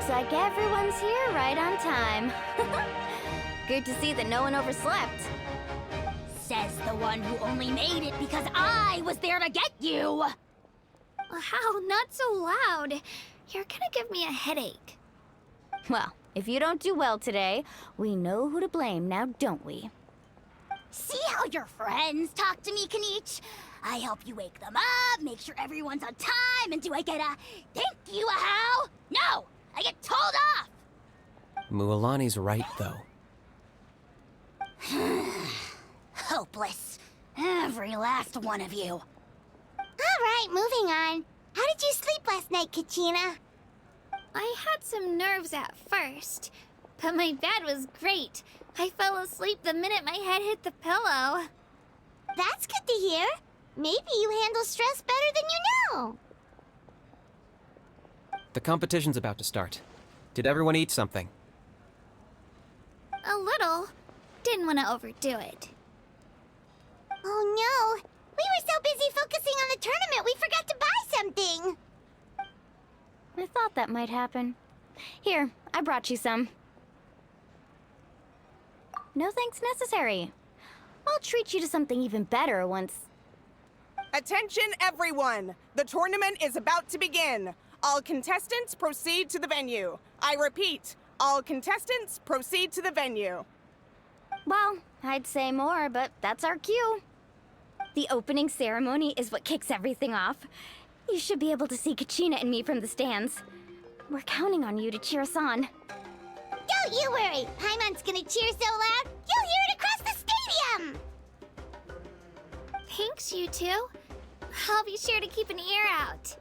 Looks like everyone's here right on time. Good to see that no one overslept. Says the one who only made it because I was there to get you! Wow, not so loud. You're gonna give me a headache. Well, if you don't do well today, we know who to blame now, don't we? See how your friends talk to me, Kanich? I help you wake them up, make sure everyone's on time, and do I get a thank you, a how? No! I get told off! Mualani's right, though. Hopeless. Every last one of you. Alright, moving on. How did you sleep last night, Kachina? I had some nerves at first, but my bed was great. I fell asleep the minute my head hit the pillow. That's good to hear. Maybe you handle stress better than you know. The competition's about to start. Did everyone eat something? A little. Didn't want to overdo it. Oh no! We were so busy focusing on the tournament we forgot to buy something! I thought that might happen. Here, I brought you some. No thanks necessary. I'll treat you to something even better once... Attention everyone! The tournament is about to begin. All contestants proceed to the venue. I repeat, all contestants proceed to the venue. Well, I'd say more, but that's our cue. The opening ceremony is what kicks everything off. You should be able to see Kachina and me from the stands. We're counting on you to cheer us on. Don't you worry! Paimon's gonna cheer so loud, you'll hear it across the stadium! Thanks, you two. I'll be sure to keep an ear out.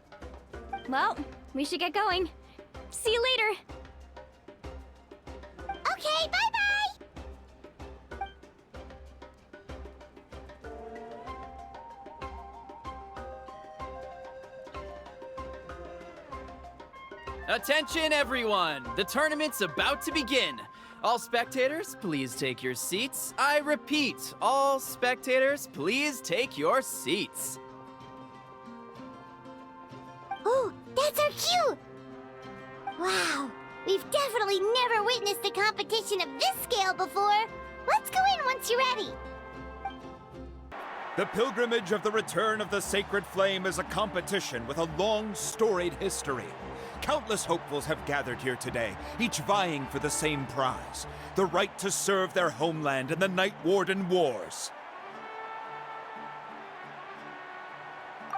Well, we should get going. See you later. Okay, bye-bye! Attention everyone! The tournament's about to begin. All spectators, please take your seats. I repeat, all spectators, please take your seats. Oh, that's our cue! Wow, we've definitely never witnessed a competition of this scale before. Let's go in once you're ready. The pilgrimage of the return of the sacred flame is a competition with a long, storied history. Countless hopefuls have gathered here today, each vying for the same prize, the right to serve their homeland in the Night Warden Wars.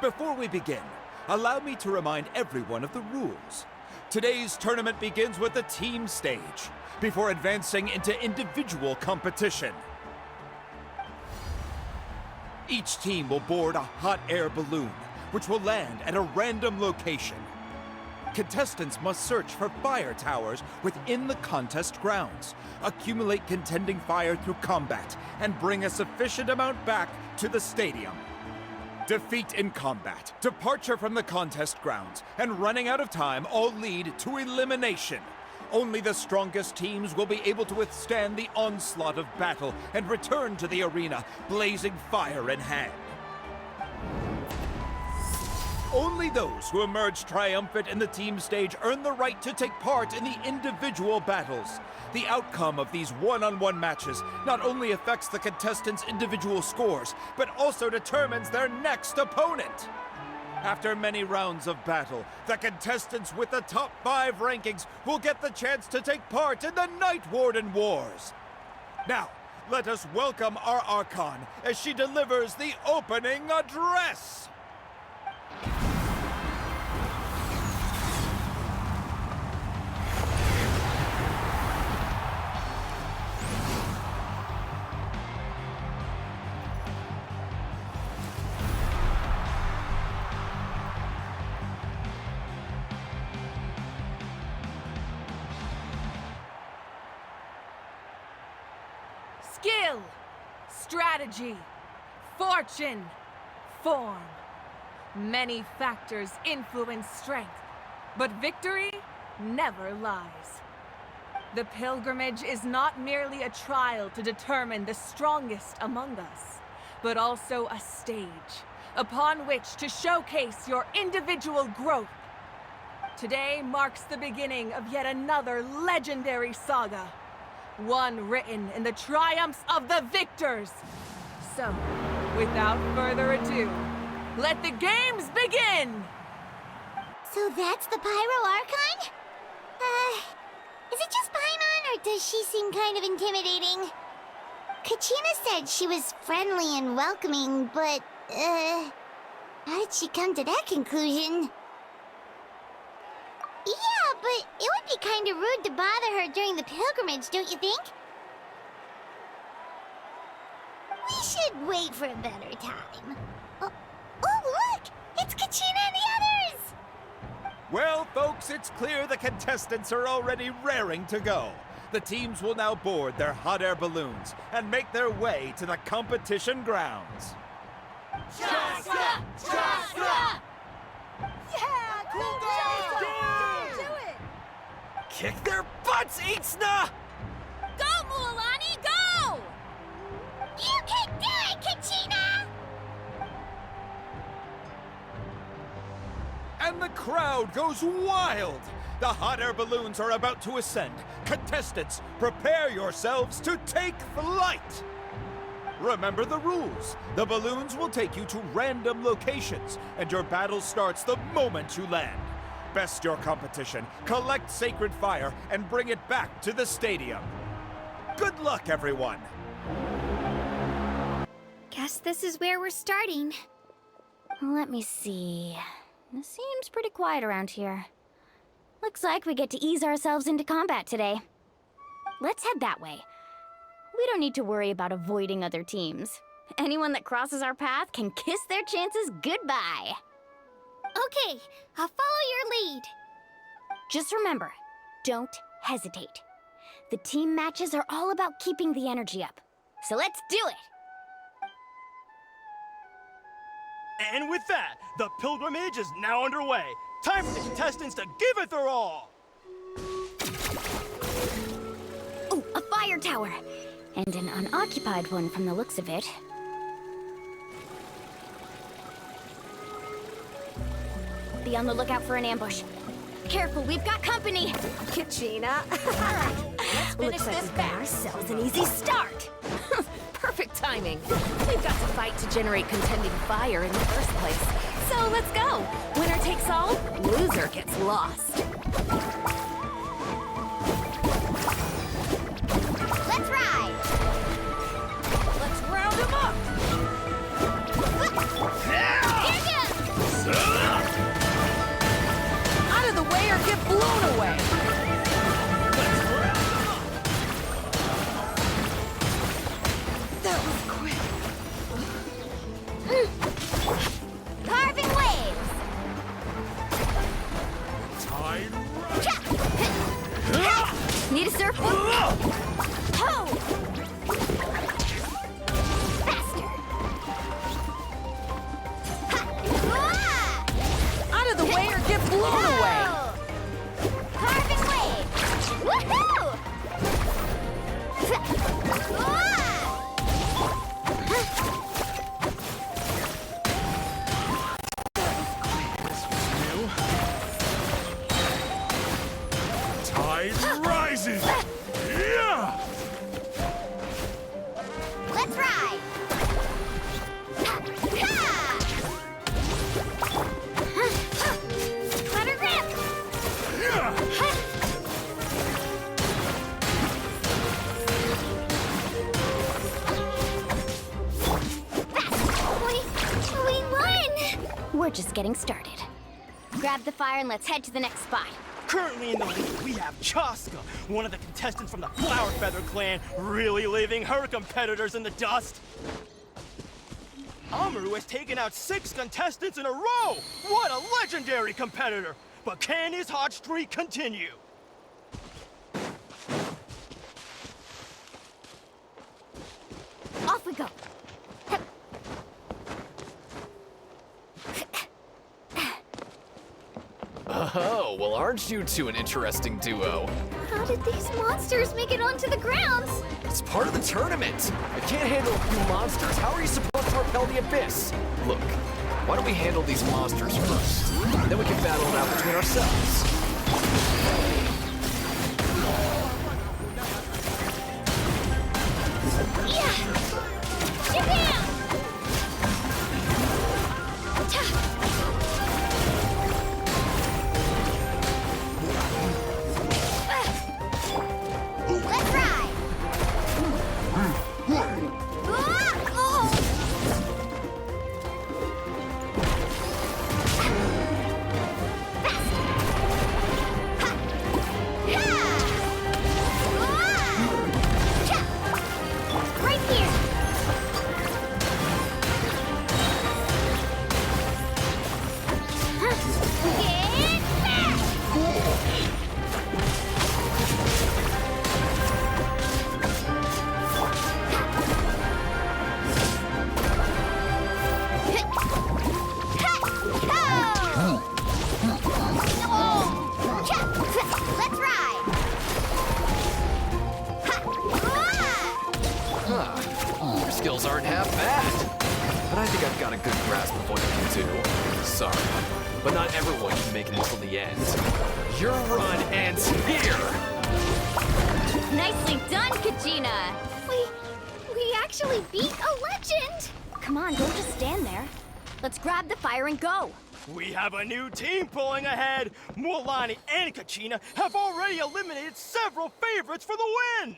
Before we begin, allow me to remind everyone of the rules. Today's tournament begins with the team stage, before advancing into individual competition. Each team will board a hot air balloon, which will land at a random location. Contestants must search for fire towers within the contest grounds, accumulate contending fire through combat, and bring a sufficient amount back to the stadium. Defeat in combat, departure from the contest grounds, and running out of time all lead to elimination. Only the strongest teams will be able to withstand the onslaught of battle and return to the arena, blazing fire in hand. Only those who emerge triumphant in the team stage earn the right to take part in the individual battles. The outcome of these one-on-one matches not only affects the contestants' individual scores, but also determines their next opponent. After many rounds of battle, the contestants with the top 5 rankings will get the chance to take part in the Night Warden Wars. Now, let us welcome our Archon as she delivers the opening address. Skill, strategy, fortune, form. Many factors influence strength, but victory never lies. The pilgrimage is not merely a trial to determine the strongest among us, but also a stage upon which to showcase your individual growth. Today marks the beginning of yet another legendary saga. One written in the triumphs of the victors. So, without further ado, let the games begin! So that's the Pyro Archon? Is it just Paimon, or does she seem kind of intimidating? Kachina said she was friendly and welcoming, but, how did she come to that conclusion? Yeah, but it would be kind of rude to bother her during the pilgrimage, don't you think? We should wait for a better time. Oh, look! It's Kachina and the others! Well, folks, it's clear the contestants are already raring to go. The teams will now board their hot air balloons and make their way to the competition grounds. Chaska! Chaska! Yeah, cool down! Do it! Kick their butts, Itzna! Go, Mualani, go! You can do it, Kachina! And the crowd goes wild! The hot air balloons are about to ascend. Contestants, prepare yourselves to take flight! Remember the rules. The balloons will take you to random locations, and your battle starts the moment you land. Best your competition, collect sacred fire, and bring it back to the stadium. Good luck, everyone! Guess this is where we're starting. Let me see. It seems pretty quiet around here. Looks like we get to ease ourselves into combat today. Let's head that way. We don't need to worry about avoiding other teams. Anyone that crosses our path can kiss their chances goodbye. Okay, I'll follow your lead. Just remember, don't hesitate. The team matches are all about keeping the energy up. So let's do it! And with that, the pilgrimage is now underway. Time for the contestants to give it their all! Oh, a fire tower! And an unoccupied one from the looks of it. Be on the lookout for an ambush. Careful, we've got company! Kachina. Looks like we've got ourselves an easy start! Perfect timing. We've got to fight to generate contending fire in the first place. So let's go. Winner takes all, loser gets lost. Let's ride! Let's round them up. Out of the way or get blown away. Carving waves! Need a surfboard? Ho! Faster! Out of the way or get blown away. Carving waves! Woohoo! Tide rises! Yeah! Let's ride! Let her rip! We won! We're just getting started. Grab the fire and let's head to the next spot. Currently in the lead, we have Chaska, one of the contestants from the Flower Feather clan, really leaving her competitors in the dust. Amaru has taken out 6 contestants in a row! What a legendary competitor! But can his hot streak continue? Off we go. Oh, well, aren't you two an interesting duo? How did these monsters make it onto the grounds? It's part of the tournament. I can't handle a few monsters. How are you supposed to repel the abyss? Look, Why don't we handle these monsters first? Then we can battle it out between ourselves. Skills aren't half bad. But I think I've got a good grasp of what you can do. Sorry, but not everyone can make it until the end. Your run ends here! Nicely done, Kachina! We actually beat a legend! Come on, don't just stand there. Let's grab the fire and go. We have a new team pulling ahead. Mualani and Kachina have already eliminated several favorites for the win.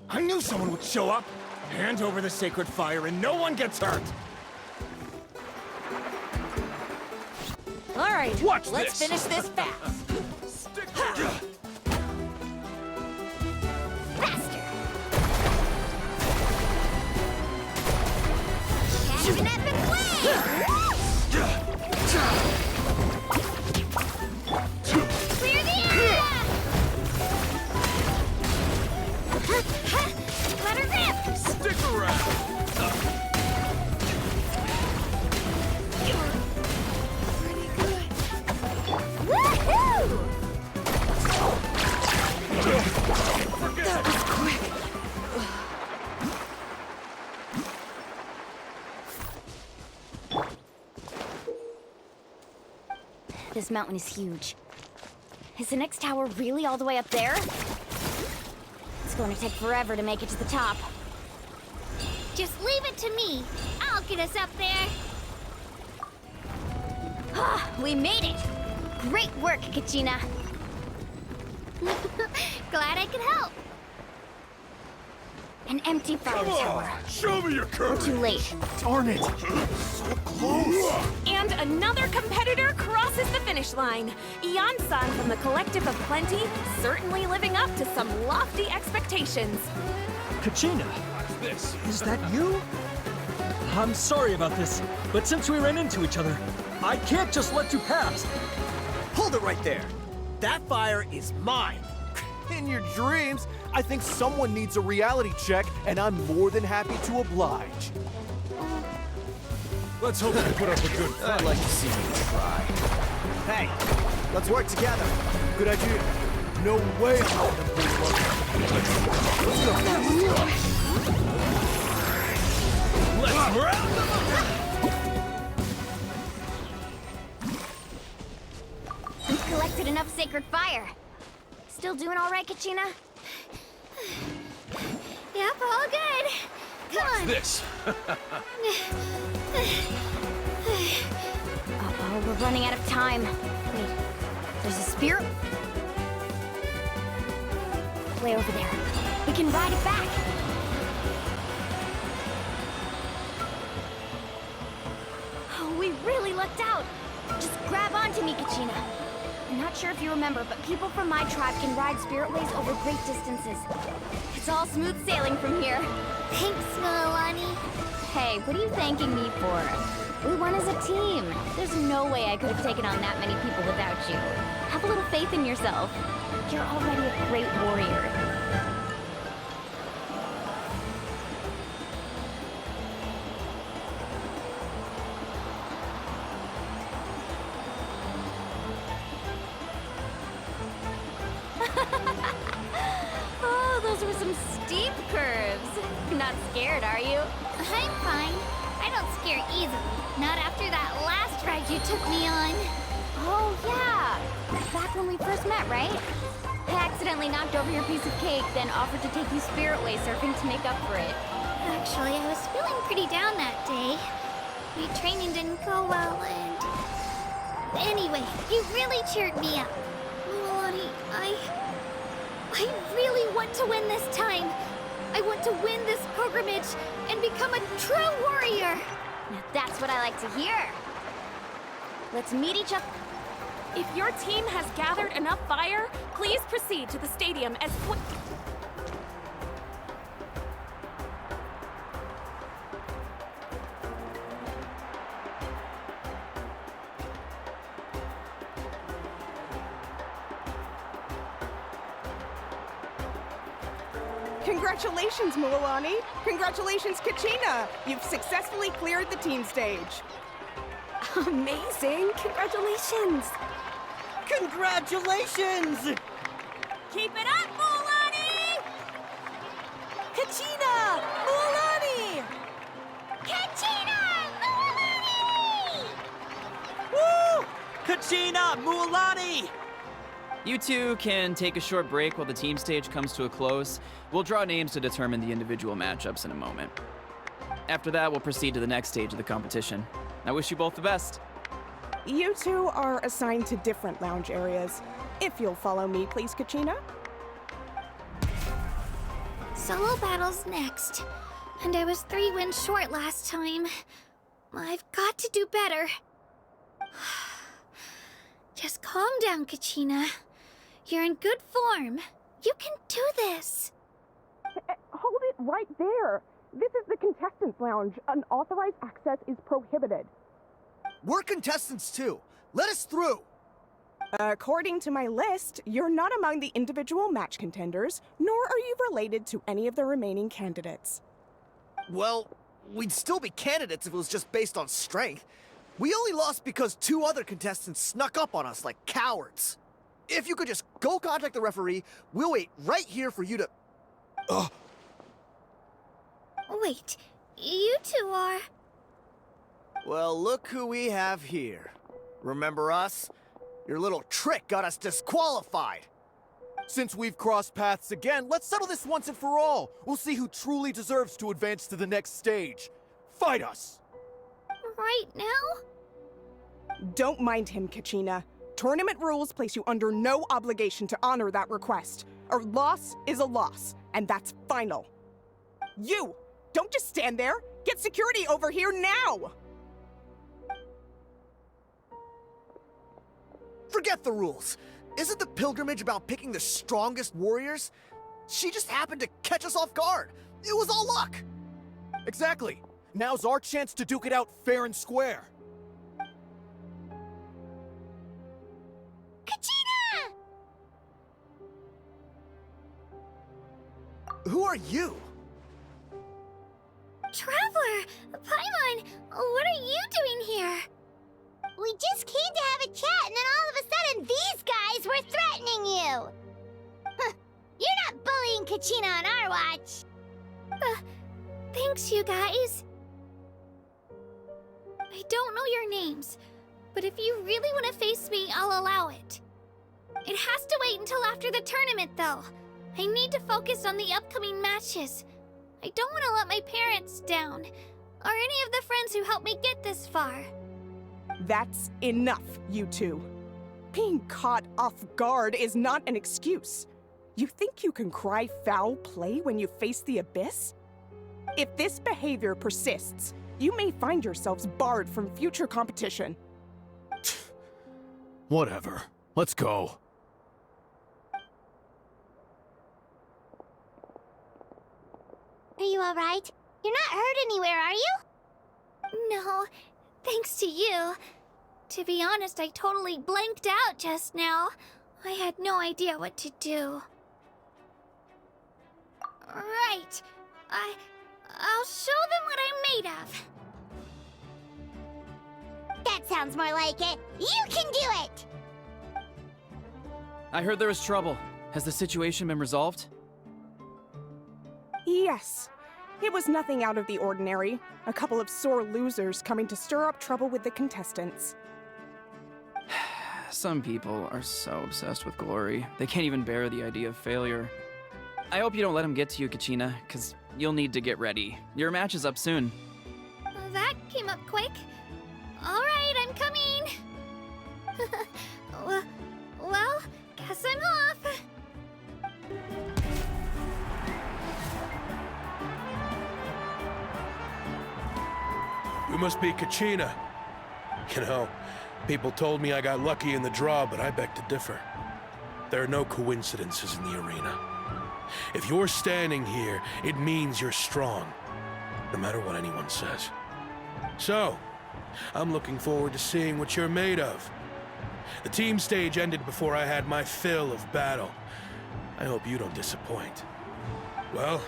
I knew someone would show up. Hand over the sacred fire and no one gets hurt. All right, Watch let's this. finish this fast. Faster! Catch an epic wave! Clear the area! Let her rip! Stick around. Woohoo! That was quick. This mountain is huge. Is the next tower really all the way up there? It's going to take forever to make it to the top. Just leave it to me. I'll get us up there. We made it! Great work, Kachina! Glad I could help. An empty fire tower. Show me your courage. Too late. Darn it. So close. And another competitor crosses the finish line. Ian-san from the Collective of Plenty, certainly living up to some lofty expectations. Kachina, is that you? I'm sorry about this, but since we ran into each other, I can't just let you pass. Hold it right there. That fire is mine. In your dreams, I think someone needs a reality check, and I'm more than happy to oblige. Let's hope you put up a good fight. I'd like to see you try. Hey, let's work together. Good idea. No way I'm letting them pull you up. Let's round them up. We've collected enough sacred fire. Still doing all right, Kachina? Yep, all good. Come on. This. Uh-oh, we're running out of time. Wait, there's a spear? Way over there. We can ride it back. Oh, we really lucked out. Just grab onto me, Kachina. I'm not sure if you remember, but people from my tribe can ride spiritways over great distances. It's all smooth sailing from here. Thanks, Mualani. Hey, what are you thanking me for? We won as a team. There's no way I could have taken on that many people without you. Have a little faith in yourself. You're already a great warrior. Oh, the Those were some steep curves. Not scared, are you? I'm fine. I don't scare easily. Not after that last ride you took me on. Oh, yeah. Back when we first met, right? I accidentally knocked over your piece of cake, then offered to take you spirit-way surfing to make up for it. Actually, I was feeling pretty down that day. My training didn't go well, and... Anyway, you really cheered me up. Milani, I really want to win this time. I want to win this pilgrimage and become a true warrior. Now that's what I like to hear. Let's meet each other. If your team has gathered enough fire, please proceed to the stadium as quick. Congratulations, Mualani. Congratulations, Kachina. You've successfully cleared the team stage. Amazing! Congratulations! Congratulations! Keep it up, Mualani! Kachina! Mualani! Kachina! Mualani! Woo! Kachina! Mualani! You two can take a short break while the team stage comes to a close. We'll draw names to determine the individual matchups in a moment. After that, we'll proceed to the next stage of the competition. I wish you both the best. You two are assigned to different lounge areas. If you'll follow me, please, Kachina. Solo battle's next. And I was 3 wins short last time. I've got to do better. Just calm down, Kachina. You're in good form. You can do this. Hold it right there. This is the contestants' lounge. Unauthorized access is prohibited. We're contestants too. Let us through. According to my list, you're not among the individual match contenders, nor are you related to any of the remaining candidates. Well, we'd still be candidates if it was just based on strength. We only lost because 2 other contestants snuck up on us like cowards. If you could just go contact the referee, we'll wait right here for you to... Wait, you two are... Well, look who we have here. Remember us? Your little trick got us disqualified. Since we've crossed paths again, let's settle this once and for all. We'll see who truly deserves to advance to the next stage. Fight us! Right now? Don't mind him, Kachina. Tournament rules place you under no obligation to honor that request. A loss is a loss, and that's final. You! Don't just stand there! Get security over here now! Forget the rules. Isn't the pilgrimage about picking the strongest warriors? She just happened to catch us off guard. It was all luck. Exactly. Now's our chance to duke it out fair and square. Kachina! Who are you? Traveler! Paimon! What are you doing here? We just came to have a chat, and then all of a sudden these guys were threatening you! Huh, you're not bullying Kachina on our watch! Thanks, you guys. I don't know your names, but if you really want to face me, I'll allow it. It has to wait until after the tournament, though. I need to focus on the upcoming matches. I don't want to let my parents down, or any of the friends who helped me get this far. That's enough, you two. Being caught off guard is not an excuse. You think you can cry foul play when you face the abyss? If this behavior persists, you may find yourselves barred from future competition. Whatever. Let's go. Are you alright? You're not hurt anywhere, are you? No, thanks to you. To be honest, I totally blanked out just now. I had no idea what to do. Right. I'll show them what I'm made of. That sounds more like it. You can do it! I heard there was trouble. Has the situation been resolved? Yes. It was nothing out of the ordinary. A couple of sore losers coming to stir up trouble with the contestants. Some people are so obsessed with glory, they can't even bear the idea of failure. I hope you don't let them get to you, Kachina, because you'll need to get ready. Your match is up soon. That came up quick. All right, I'm coming. Well, guess I'm off. You must be Kachina. You know, people told me I got lucky in the draw, but I beg to differ. There are no coincidences in the arena. If you're standing here, it means you're strong, no matter what anyone says. So, I'm looking forward to seeing what you're made of. The team stage ended before I had my fill of battle. I hope you don't disappoint. Well,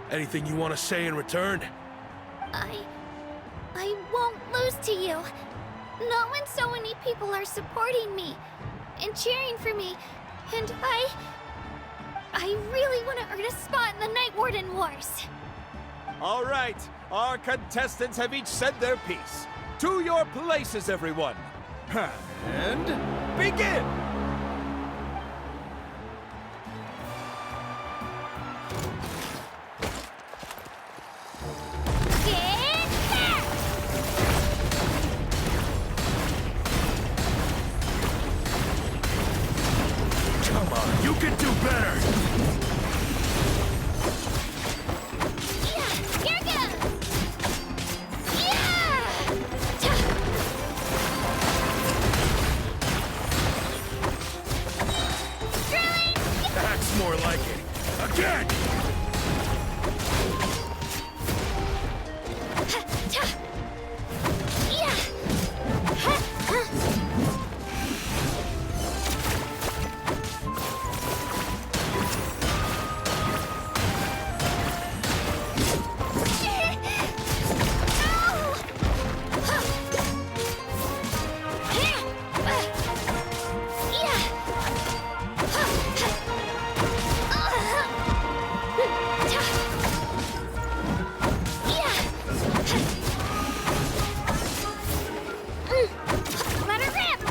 anything you want to say in return? I won't lose to you. Not when so many people are supporting me and cheering for me, and I really want to earn a spot in the Night Warden Wars. All right, our contestants have each said their piece. To your places, everyone. And begin! Come on, you can do better! Here goes! That's more like it. Again! Let her rip!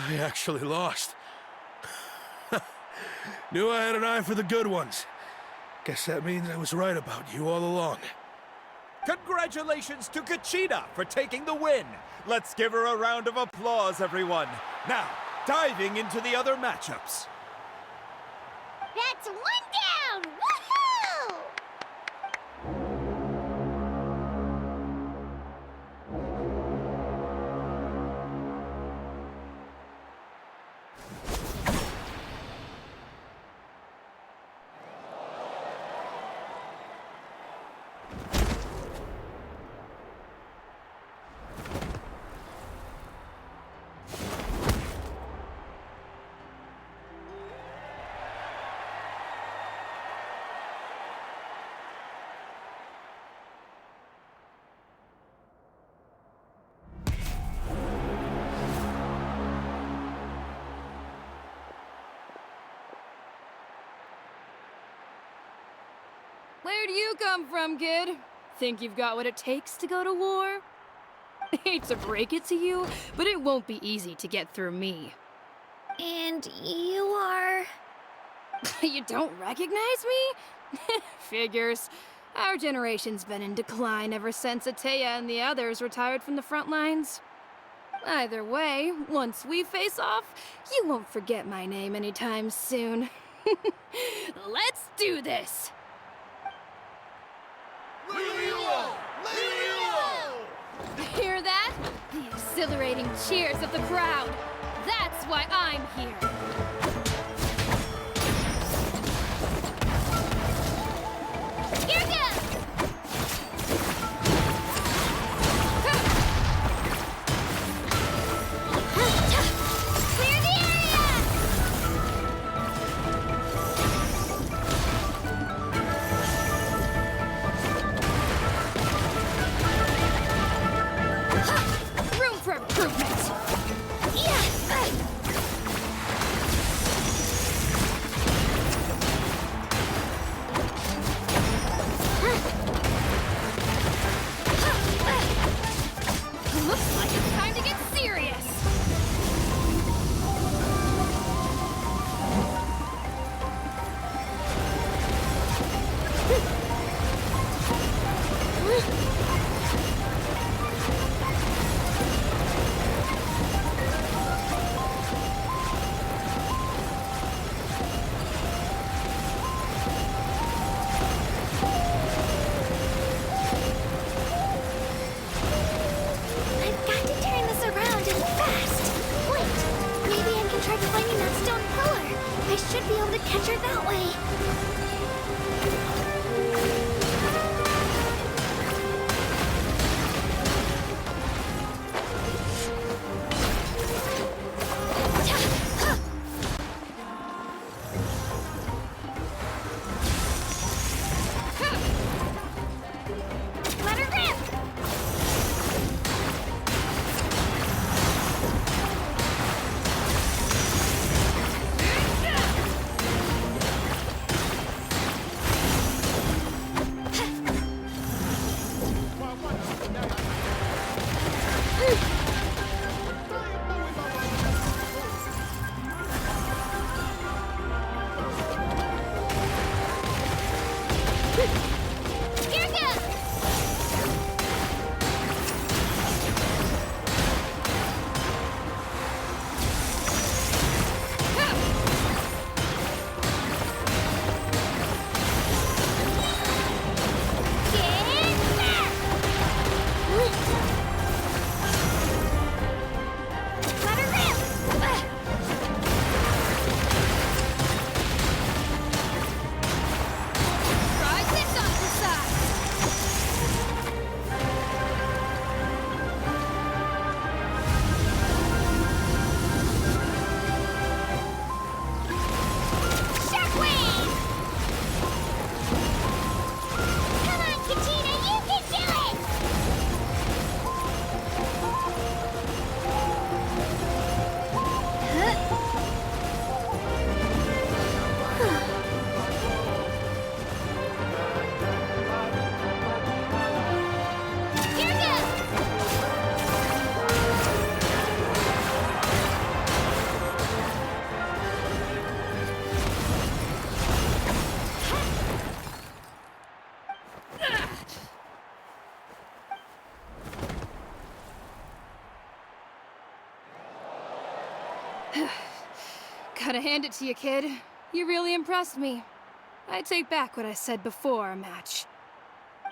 I actually lost. Knew I had an eye for the good ones. Guess that means I was right about you all along. Congratulations to Kachina for taking the win. Let's give her a round of applause, everyone. Now, diving into the other matchups. That's one down! Woohoo! Where do you come from, kid? Think you've got what it takes to go to war? Hate to break it to you, but it won't be easy to get through me. And you are... You don't recognize me? Figures. Our generation's been in decline ever since Ateya and the others retired from the front lines. Either way, once we face off, you won't forget my name anytime soon. Let's do this! Hear that? The exhilarating cheers of the crowd. That's why I'm here. Here goes! Clear the area! I've got to turn this around and fast. Wait, maybe I can try finding that stone pillar. I should be able to catch her that way. Let her rip! Here goes! Get back! Let her rip! Try this on the side! Shockwave! Come on, Katina, you can do it! Here goes! Gotta hand it to you, kid. You really impressed me. I take back what I said before our match.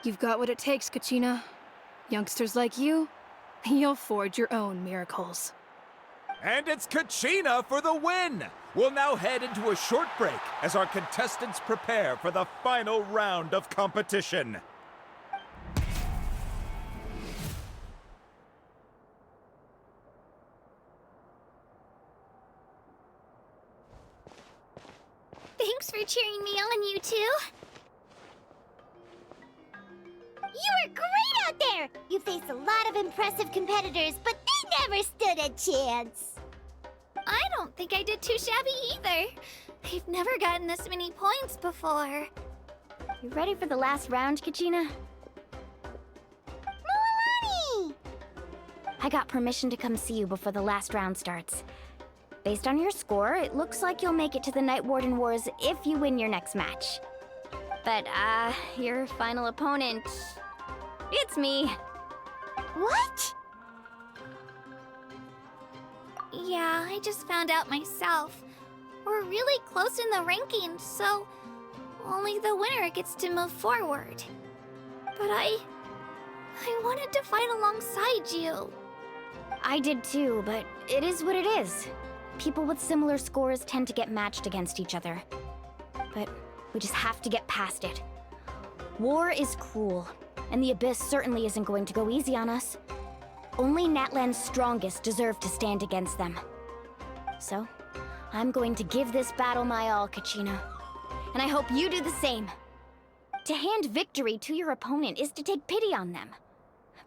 You've got what it takes, Kachina. Youngsters like you, you'll forge your own miracles. And it's Kachina for the win! We'll now head into a short break as our contestants prepare for the final round of competition. Thanks for cheering me on, you two. You were great out there! You faced a lot of impressive competitors, but they never stood a chance. I don't think I did too shabby either. I've never gotten this many points before. You ready for the last round, Kachina? Milani! I got permission to come see you before the last round starts. Based on your score, it looks like you'll make it to the Night Warden Wars if you win your next match. But, your final opponent... It's me. What? Yeah, I just found out myself. We're really close in the rankings, so only the winner gets to move forward. But I wanted to fight alongside you. I did too, but it is what it is. People with similar scores tend to get matched against each other. But we just have to get past it. War is cruel, and the Abyss certainly isn't going to go easy on us. Only Natlan's strongest deserve to stand against them. So, I'm going to give this battle my all, Kachina. And I hope you do the same. To hand victory to your opponent is to take pity on them.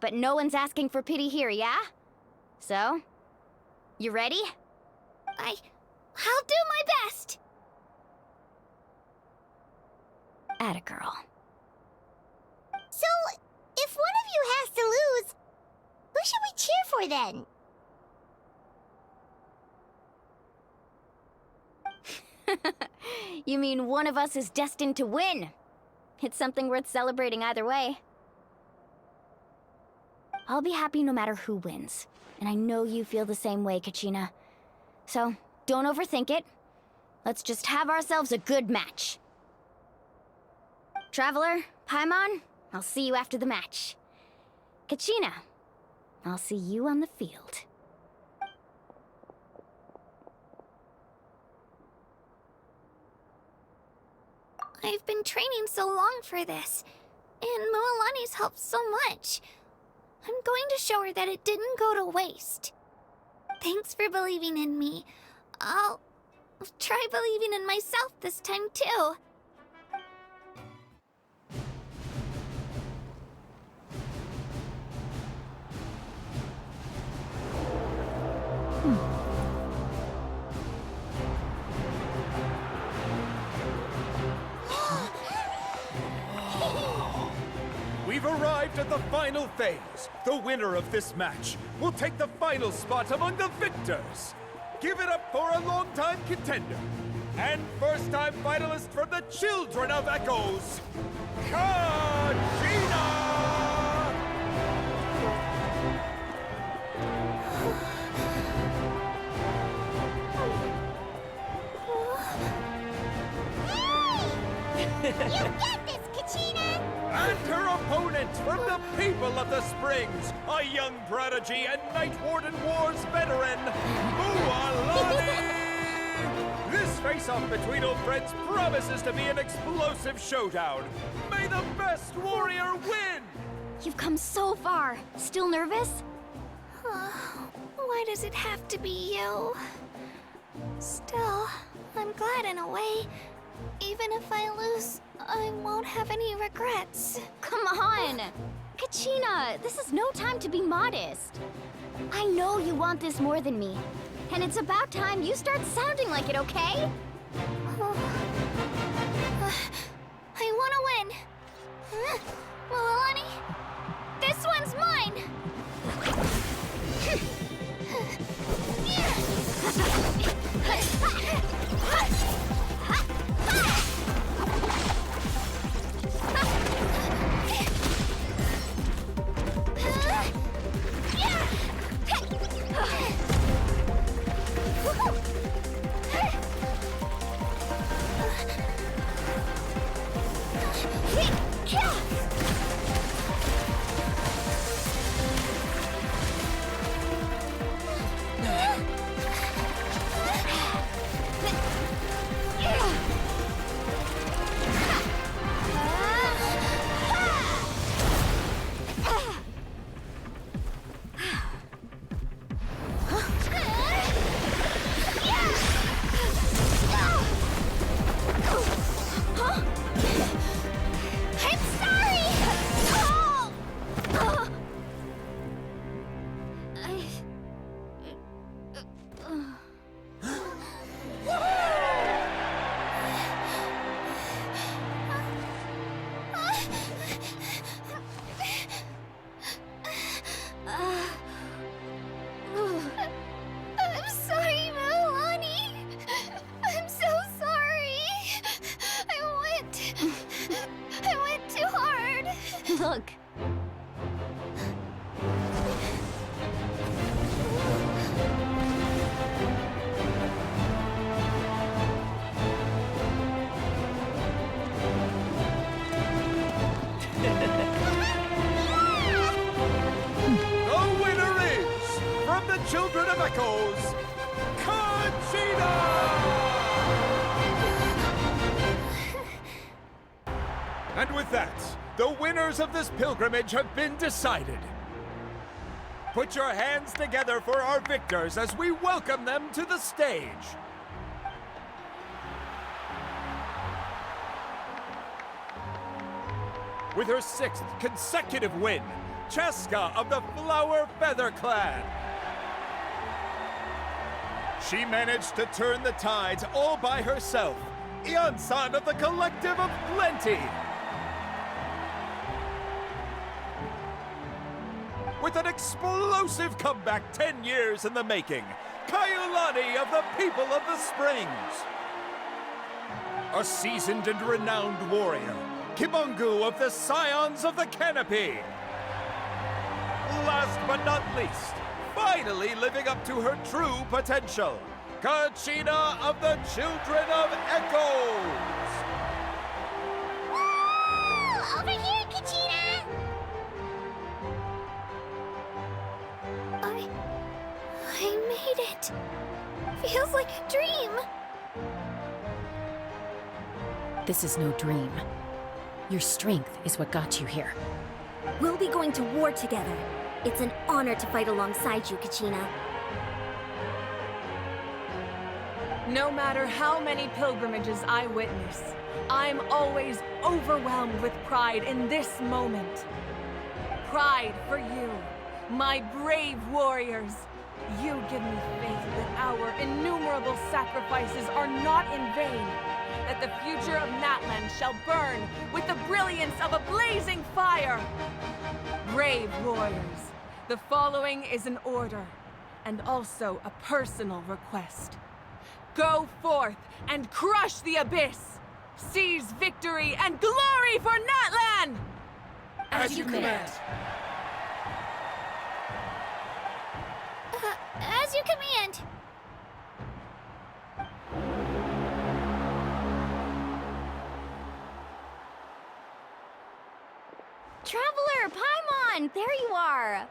But no one's asking for pity here, yeah? So, you ready? I'll do my best! Atta girl. So, if one of you has to lose, who should we cheer for then? You mean one of us is destined to win? It's something worth celebrating either way. I'll be happy no matter who wins. And I know you feel the same way, Kachina. So, don't overthink it. Let's just have ourselves a good match. Traveler, Paimon, I'll see you after the match. Kachina, I'll see you on the field. I've been training so long for this, and Mualani's helped so much. I'm going to show her that it didn't go to waste. Thanks for believing in me. I'll try believing in myself this time too. We've arrived at the final phase. The winner of this match will take the final spot among the victors. Give it up for a long-time contender and first-time finalist from the Children of Echoes, Kachina! You get this, Kachina! And her opponent from the people of the Springs, a young prodigy and Night Warden Wars veteran, Mualani! This face-off between old friends promises to be an explosive showdown. May the best warrior win! You've come so far. Still nervous? Why does it have to be you? Still, I'm glad in a way. Even if I lose, I won't have any regrets. Come on! Kachina, this is no time to be modest. I know you want this more than me. And it's about time you start sounding like it, okay? I want to win. Mualani, this one's mine! Look. The winner is, from the Children of Echoes, Kachina! And with that, the winners of this pilgrimage have been decided. Put your hands together for our victors as we welcome them to the stage. With her 6th consecutive win, Cheska of the Flower Feather Clan. She managed to turn the tides all by herself. Ian-san of the Collective of Plenty. With an explosive comeback 10 years in the making, Kaiulani of the People of the Springs. A seasoned and renowned warrior, Kimungu of the Scions of the Canopy. last but not least, finally living up to her true potential, Kachina of the Children of Echoes! Woo! Over here, Kachina! I made it. Feels like a dream. This is no dream. Your strength is what got you here. We'll be going to war together. It's an honor to fight alongside you, Kachina. No matter how many pilgrimages I witness, I'm always overwhelmed with pride in this moment. Pride for you, my brave warriors. You give me faith that our innumerable sacrifices are not in vain, that the future of Natland shall burn with the brilliance of a blazing fire. Brave warriors, the following is an order and also a personal request. Go forth and crush the abyss! Seize victory and glory for Natland! As you command. As you command. Traveler, Paimon, there you are!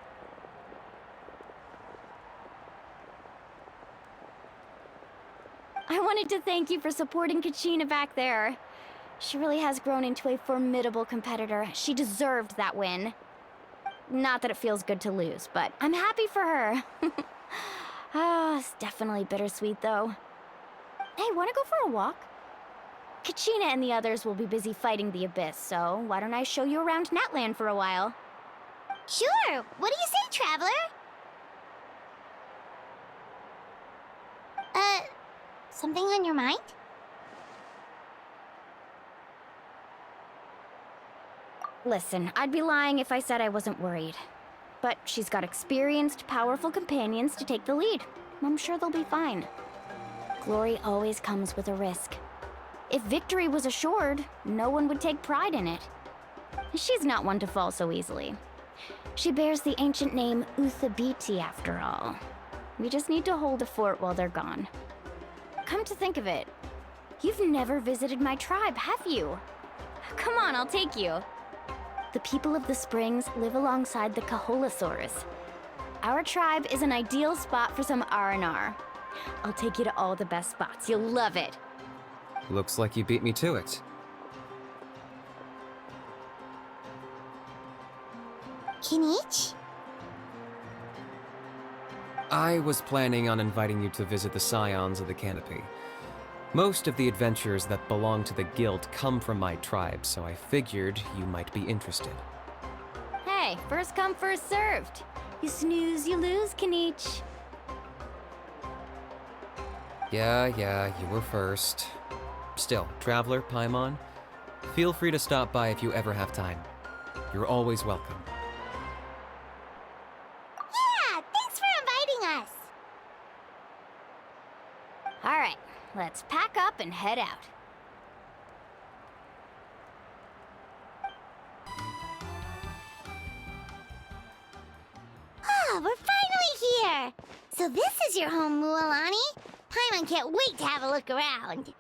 I wanted to thank you for supporting Kachina back there. She really has grown into a formidable competitor. She deserved that win. Not that it feels good to lose, but I'm happy for her. It's definitely bittersweet, though. Hey, wanna go for a walk? Kachina and the others will be busy fighting the Abyss, so why don't I show you around Natland for a while? Sure! What do you say, Traveler? Something on your mind? Listen, I'd be lying if I said I wasn't worried. But she's got experienced, powerful companions to take the lead. I'm sure they'll be fine. Glory always comes with a risk. If victory was assured, no one would take pride in it. She's not one to fall so easily. She bears the ancient name Uthabiti, after all. We just need to hold the fort while they're gone. Come to think of it, you've never visited my tribe, have you? Come on, I'll take you. The people of the Springs live alongside the Kaholasaurus. Our tribe is an ideal spot for some R&R. I'll take you to all the best spots. You'll love it. Looks like you beat me to it. Kinich? I was planning on inviting you to visit the Scions of the Canopy. Most of the adventurers that belong to the guild come from my tribe, so I figured you might be interested. Hey, first come, first served. You snooze, you lose, Kinich. Yeah, you were first. Still, Traveler, Paimon, feel free to stop by if you ever have time. You're always welcome. Yeah, thanks for inviting us. All right, let's pack up and head out. Oh, we're finally here! So this is your home, Mualani? Paimon can't wait to have a look around.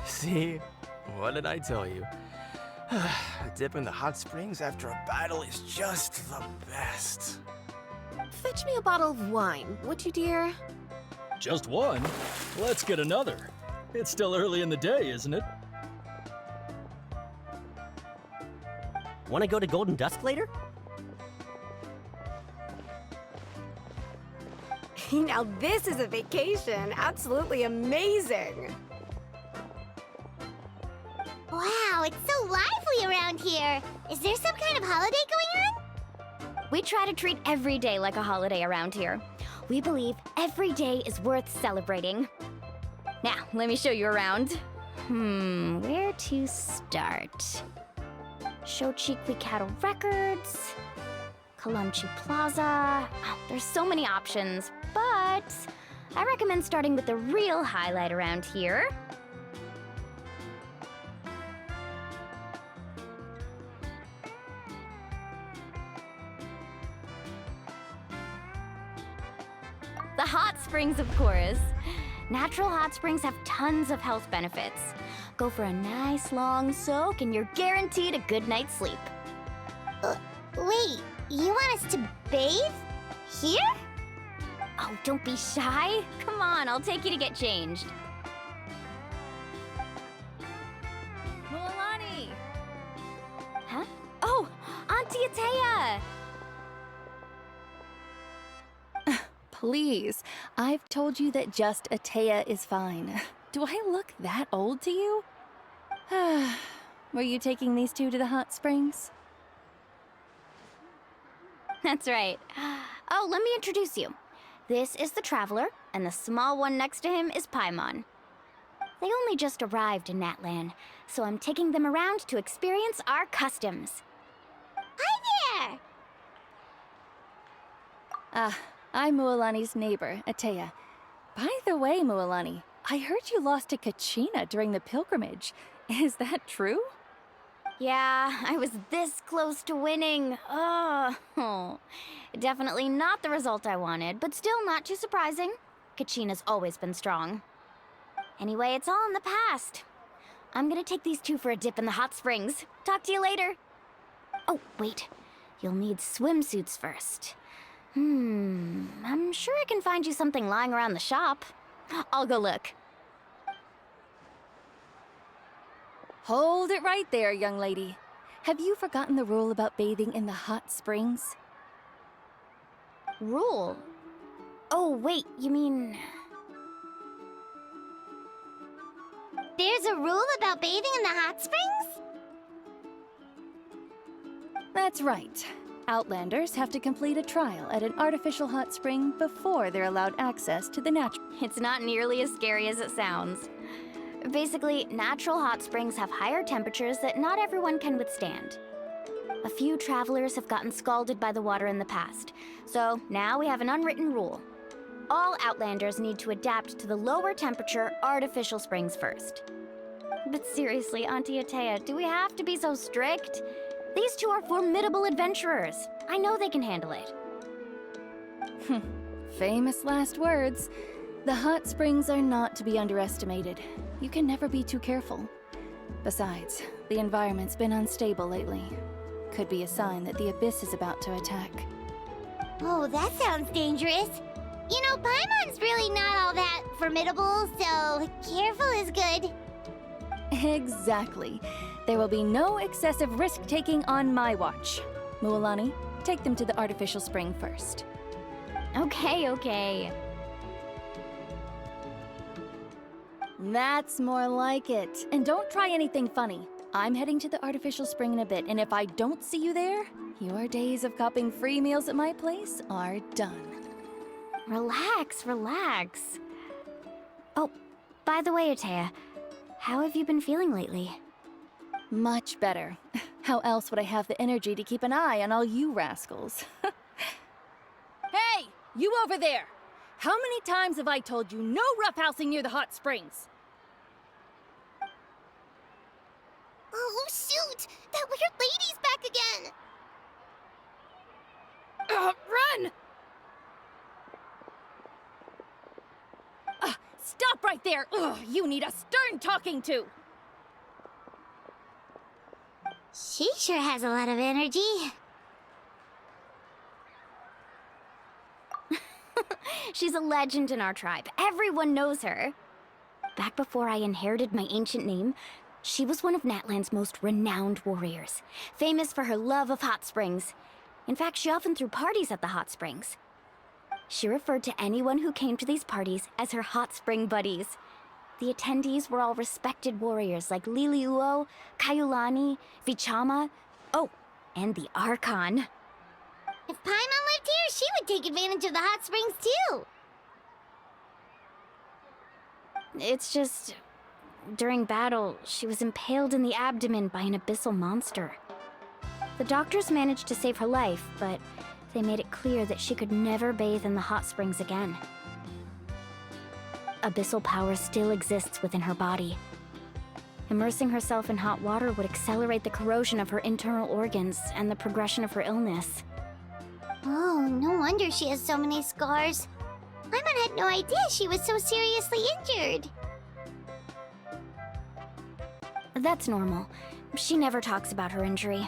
See? What did I tell you? A dip in the hot springs after a battle is just the best. Fetch me a bottle of wine, would you, dear? Just one? Let's get another. It's still early in the day, isn't it? Want to go to Golden Dusk later? Now this is a vacation. Absolutely amazing. Wow, it's so lively around here. Is there some kind of holiday going on? We try to treat every day like a holiday around here. We believe every day is worth celebrating. Now, let me show you around. Where to start? Show Cheekley Cattle Records. Kalunchi Plaza. Oh, there's so many options, but I recommend starting with the real highlight around here. The hot springs, of course. Natural hot springs have tons of health benefits. Go for a nice long soak and you're guaranteed a good night's sleep. Wait, you want us to bathe? Here? Oh, don't be shy. Come on, I'll take you to get changed. Mualani! Huh? Oh, Auntie Atea! Please, I've told you that just Atea is fine. Do I look that old to you? Were you taking these two to the hot springs? That's right. Oh, let me introduce you. This is the Traveler, and the small one next to him is Paimon. They only just arrived in Natlan, so I'm taking them around to experience our customs. Hi there! I'm Mualani's neighbor, Atea. By the way, Mualani, I heard you lost to Kachina during the pilgrimage. Is that true? Yeah, I was this close to winning. Oh, definitely not the result I wanted, but still not too surprising. Kachina's always been strong. Anyway, it's all in the past. I'm gonna take these two for a dip in the hot springs. Talk to you later. Oh, wait. You'll need swimsuits first. I'm sure I can find you something lying around the shop. I'll go look. Hold it right there, young lady. Have you forgotten the rule about bathing in the hot springs? Rule? Oh, wait, you mean... There's a rule about bathing in the hot springs? That's right. Outlanders have to complete a trial at an artificial hot spring before they're allowed access to the natural. It's not nearly as scary as it sounds. Basically, natural hot springs have higher temperatures that not everyone can withstand. A few travelers have gotten scalded by the water in the past, so now we have an unwritten rule. All Outlanders need to adapt to the lower temperature artificial springs first. But seriously, Auntie Atea, do we have to be so strict? These two are formidable adventurers. I know they can handle it. Famous last words. The hot springs are not to be underestimated. You can never be too careful. Besides, the environment's been unstable lately. Could be a sign that the abyss is about to attack. Oh, that sounds dangerous. You know, Paimon's really not all that formidable, so careful is good. Exactly. There will be no excessive risk-taking on my watch. Mualani, take them to the artificial spring first. Okay. That's more like it. And don't try anything funny. I'm heading to the artificial spring in a bit, and if I don't see you there, your days of copping free meals at my place are done. Relax. Oh, by the way, Atea, how have you been feeling lately? Much better. How else would I have the energy to keep an eye on all you rascals? Hey! You over there! How many times have I told you no roughhousing near the hot springs? Oh, shoot! That weird lady's back again! Run! Stop right there! You need a stern talking to! She sure has a lot of energy. She's a legend in our tribe. Everyone knows her. Back before I inherited my ancient name, she was one of Natlan's most renowned warriors, famous for her love of hot springs. In fact, she often threw parties at the hot springs. She referred to anyone who came to these parties as her hot spring buddies. The attendees were all respected warriors like Liliuo, Kaiulani, Vichama, oh, and the Archon. If Paimon lived here, she would take advantage of the hot springs too. It's just... during battle, she was impaled in the abdomen by an abyssal monster. The doctors managed to save her life, but they made it clear that she could never bathe in the hot springs again. Abyssal power still exists within her body. Immersing herself in hot water would accelerate the corrosion of her internal organs and the progression of her illness. Oh, no wonder she has so many scars. Paimon had no idea she was so seriously injured. That's normal. She never talks about her injury.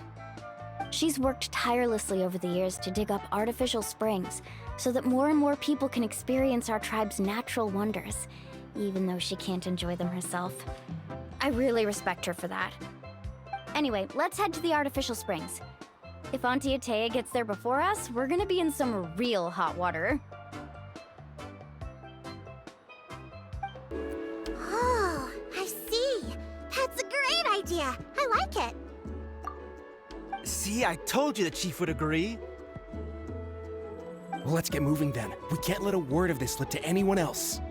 She's worked tirelessly over the years to dig up artificial springs so that more and more people can experience our tribe's natural wonders, even though she can't enjoy them herself. I really respect her for that. Anyway, let's head to the artificial springs. If Auntie Atea gets there before us, we're gonna be in some real hot water. Oh, I see. That's a great idea. I like it. See, I told you the chief would agree. Well, let's get moving then. We can't let a word of this slip to anyone else.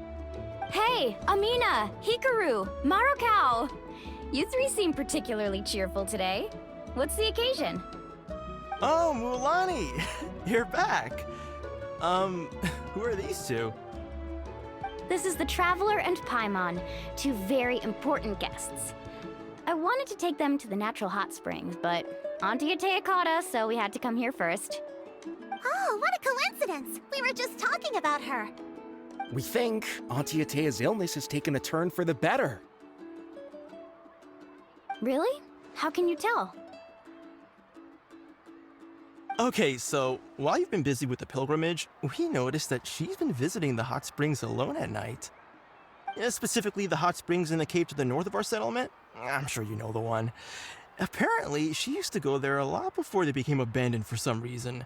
Hey, Amina, Hikaru, Marukao! You three seem particularly cheerful today. What's the occasion? Oh, Mulani! You're back. Who are these two? This is the Traveler and Paimon, two very important guests. I wanted to take them to the natural hot springs, but Auntie Atea caught us, so we had to come here first. Oh, what a coincidence! We were just talking about her. We think Auntie Atea's illness has taken a turn for the better. Really? How can you tell? Okay, so while you've been busy with the pilgrimage, we noticed that she's been visiting the hot springs alone at night. Specifically, the hot springs in the cave to the north of our settlement. I'm sure you know the one. Apparently, she used to go there a lot before they became abandoned for some reason.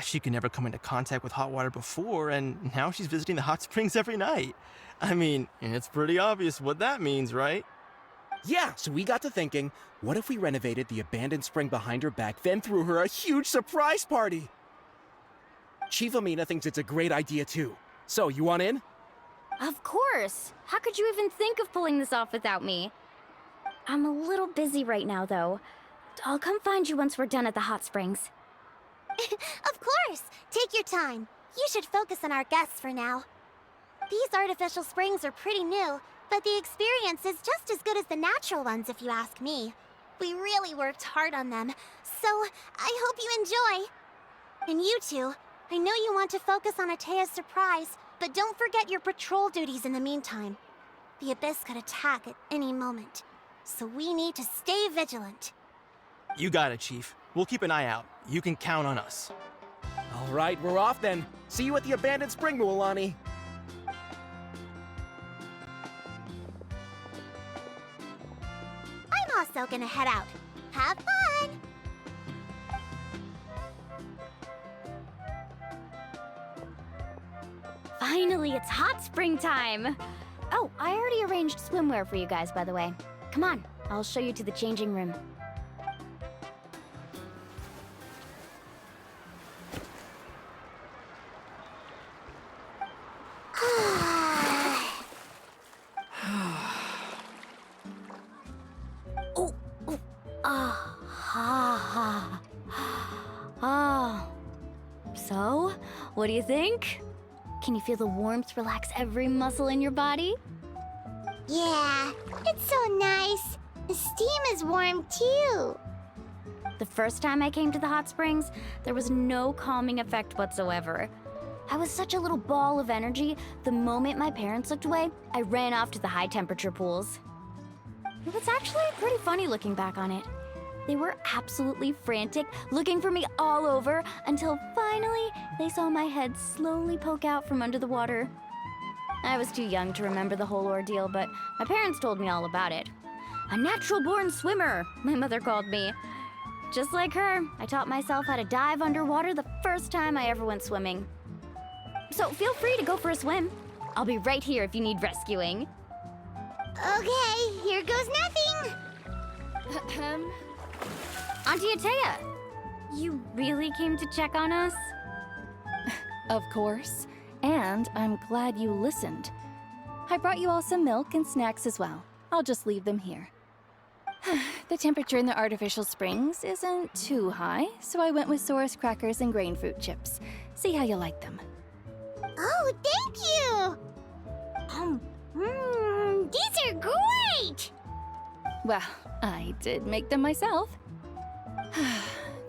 She could never come into contact with hot water before, and now she's visiting the hot springs every night. I mean, it's pretty obvious what that means, right? Yeah, so we got to thinking, what if we renovated the abandoned spring behind her back, then threw her a huge surprise party? Chief Amina thinks it's a great idea too. So, you want in? Of course! How could you even think of pulling this off without me? I'm a little busy right now, though. I'll come find you once we're done at the hot springs. Of course! Take your time. You should focus on our guests for now. These artificial springs are pretty new, but the experience is just as good as the natural ones if you ask me. We really worked hard on them, so I hope you enjoy. And you two, I know you want to focus on Atea's surprise, but don't forget your patrol duties in the meantime. The Abyss could attack at any moment, so we need to stay vigilant. You got it, Chief. We'll keep an eye out. You can count on us. All right, we're off then. See you at the abandoned spring, Mualani. I'm also gonna head out. Have fun! Finally, it's hot spring time! Oh, I already arranged swimwear for you guys, by the way. Come on, I'll show you to the changing room. So, what do you think? Can you feel the warmth relax every muscle in your body? Yeah, it's so nice. The steam is warm too. The first time I came to the hot springs, there was no calming effect whatsoever. I was such a little ball of energy, the moment my parents looked away, I ran off to the high temperature pools. It was actually pretty funny looking back on it. They were absolutely frantic, looking for me all over, until finally they saw my head slowly poke out from under the water. I was too young to remember the whole ordeal, but my parents told me all about it. A natural-born swimmer, my mother called me. Just like her, I taught myself how to dive underwater the first time I ever went swimming. So feel free to go for a swim. I'll be right here if you need rescuing. Okay, here goes nothing! Auntie Atea, you really came to check on us? Of course. And I'm glad you listened. I brought you all some milk and snacks as well. I'll just leave them here. The temperature in the artificial springs isn't too high, so I went with Saurus crackers and grain fruit chips. See how you like them. Oh, thank you! These are great! Well, I did make them myself.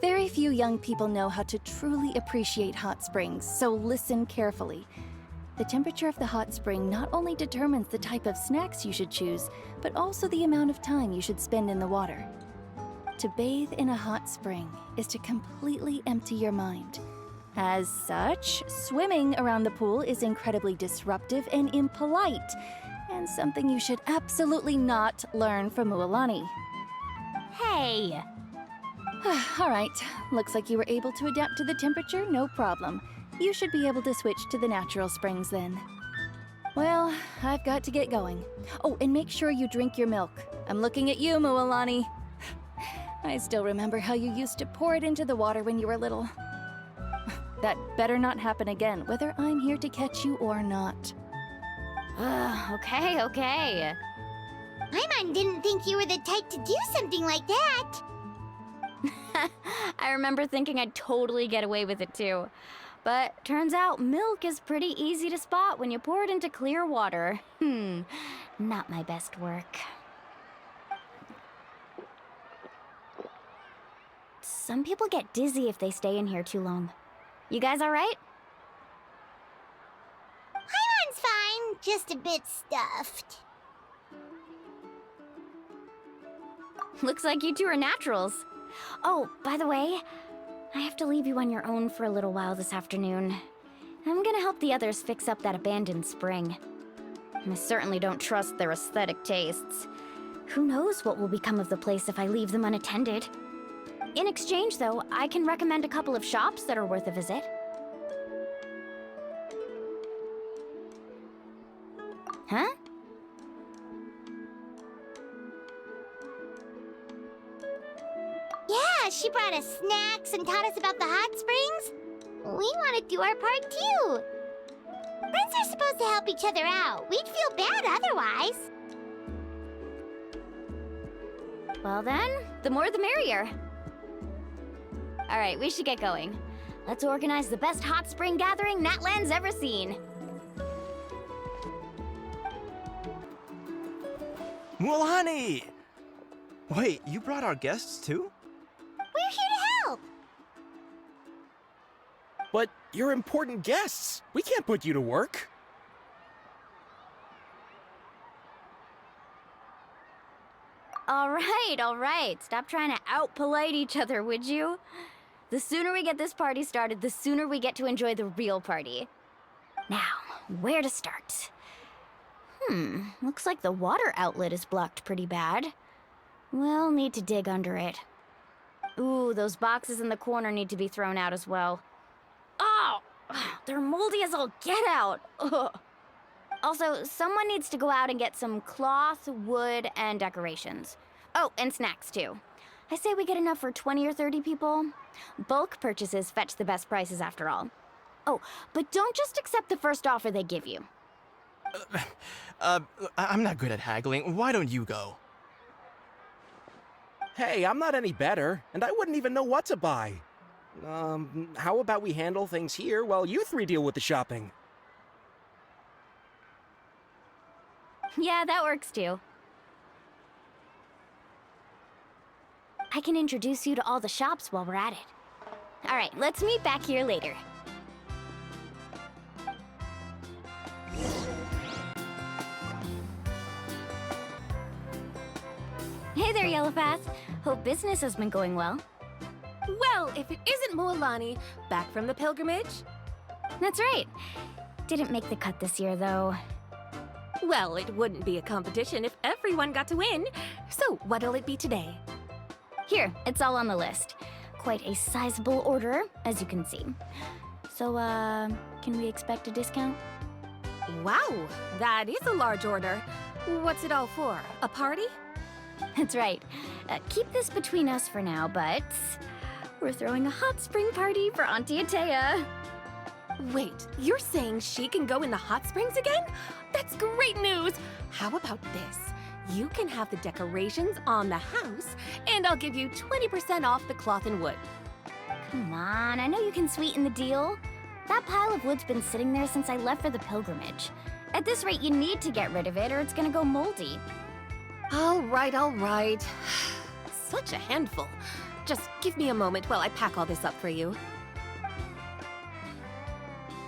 Very few young people know how to truly appreciate hot springs, so listen carefully. The temperature of the hot spring not only determines the type of snacks you should choose, but also the amount of time you should spend in the water. To bathe in a hot spring is to completely empty your mind. As such, swimming around the pool is incredibly disruptive and impolite, and something you should absolutely not learn from Mualani. Hey! All right, looks like you were able to adapt to the temperature, no problem. You should be able to switch to the natural springs then. Well, I've got to get going. Oh, and make sure you drink your milk. I'm looking at you, Mualani. I still remember how you used to pour it into the water when you were little. That better not happen again, whether I'm here to catch you or not. Okay. Paimon didn't think you were the type to do something like that. I remember thinking I'd totally get away with it too. But turns out milk is pretty easy to spot when you pour it into clear water. Not my best work. Some people get dizzy if they stay in here too long. You guys all right? Paimon's fine, just a bit stuffed. Looks like you two are naturals. Oh, by the way, I have to leave you on your own for a little while this afternoon. I'm gonna help the others fix up that abandoned spring. I certainly don't trust their aesthetic tastes. Who knows what will become of the place if I leave them unattended? In exchange, though, I can recommend a couple of shops that are worth a visit. Huh? Yeah, she brought us snacks and taught us about the hot springs. We want to do our part too. Friends are supposed to help each other out. We'd feel bad otherwise. Well then, the more the merrier. All right, we should get going. Let's organize the best hot spring gathering Natland's ever seen. Mualani! Wait, you brought our guests too? We're here to help. But you're important guests. We can't put you to work. All right. Stop trying to out-polite each other, would you? The sooner we get this party started, the sooner we get to enjoy the real party. Now, where to start? Looks like the water outlet is blocked pretty bad. We'll need to dig under it. Ooh, those boxes in the corner need to be thrown out as well. Oh! They're moldy as all get out! Ugh. Also, someone needs to go out and get some cloth, wood, and decorations. Oh, and snacks too. I say we get enough for 20 or 30 people. Bulk purchases fetch the best prices after all. Oh, but don't just accept the first offer they give you. I'm not good at haggling. Why don't you go? Hey, I'm not any better, and I wouldn't even know what to buy. How about we handle things here while you three deal with the shopping? Yeah, that works too. I can introduce you to all the shops while we're at it. All right, let's meet back here later. Hey there, Yellowpath. Hope business has been going well. Well, if it isn't Mualani, back from the pilgrimage? That's right. Didn't make the cut this year, though. Well, it wouldn't be a competition if everyone got to win. So, what'll it be today? Here, it's all on the list. Quite a sizable order, as you can see. So, can we expect a discount? Wow, that is a large order. What's it all for? A party? That's right. Keep this between us for now, but we're throwing a hot spring party for Auntie Atea. Wait, you're saying she can go in the hot springs again? That's great news! How about this? You can have the decorations on the house, and I'll give you 20% off the cloth and wood. Come on, I know you can sweeten the deal. That pile of wood's been sitting there since I left for the pilgrimage. At this rate, you need to get rid of it or it's gonna go moldy. All right. Such a handful. Just give me a moment while I pack all this up for you.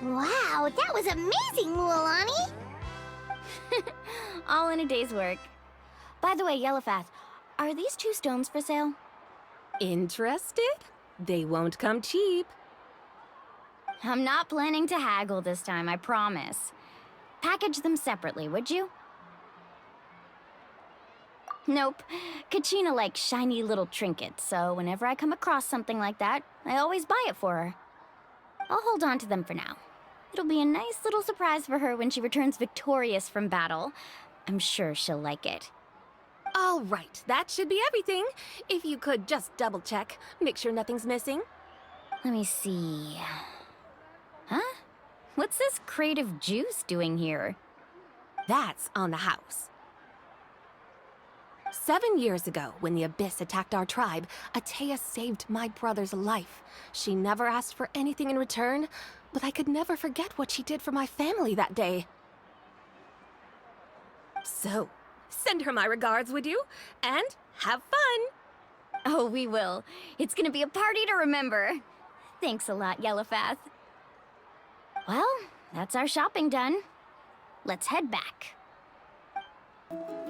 Wow, that was amazing, Lualani! All in a day's work. By the way, Yellowfath, are these 2 stones for sale? Interested? They won't come cheap. I'm not planning to haggle this time, I promise. Package them separately, would you? Nope. Kachina likes shiny little trinkets, so whenever I come across something like that, I always buy it for her. I'll hold on to them for now. It'll be a nice little surprise for her when she returns victorious from battle. I'm sure she'll like it. All right, that should be everything. If you could just double check, make sure nothing's missing. Let me see. Huh? What's this crate of juice doing here? That's on the house. 7 years ago, when the Abyss attacked our tribe, Atea saved my brother's life. She never asked for anything in return, but I could never forget what she did for my family that day. So, send her my regards, would you? And have fun! Oh, we will. It's gonna be a party to remember. Thanks a lot, Yellowfath. Well, that's our shopping done. Let's head back.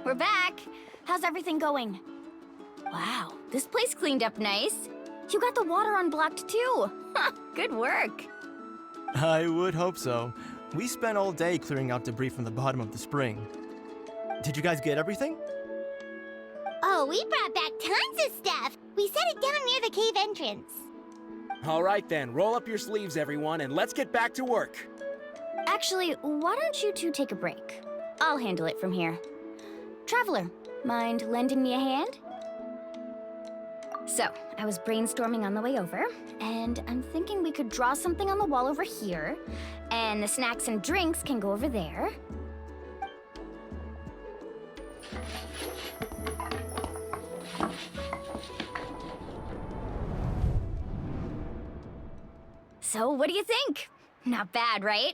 We're back! How's everything going? Wow, this place cleaned up nice. You got the water unblocked too. Good work. I would hope so. We spent all day clearing out debris from the bottom of the spring. Did you guys get everything? Oh, we brought back tons of stuff! We set it down near the cave entrance. All right then, roll up your sleeves, everyone, and let's get back to work. Actually, why don't you 2 take a break? I'll handle it from here. Traveler, mind lending me a hand? So, I was brainstorming on the way over, and I'm thinking we could draw something on the wall over here, and the snacks and drinks can go over there. So, what do you think? Not bad, right?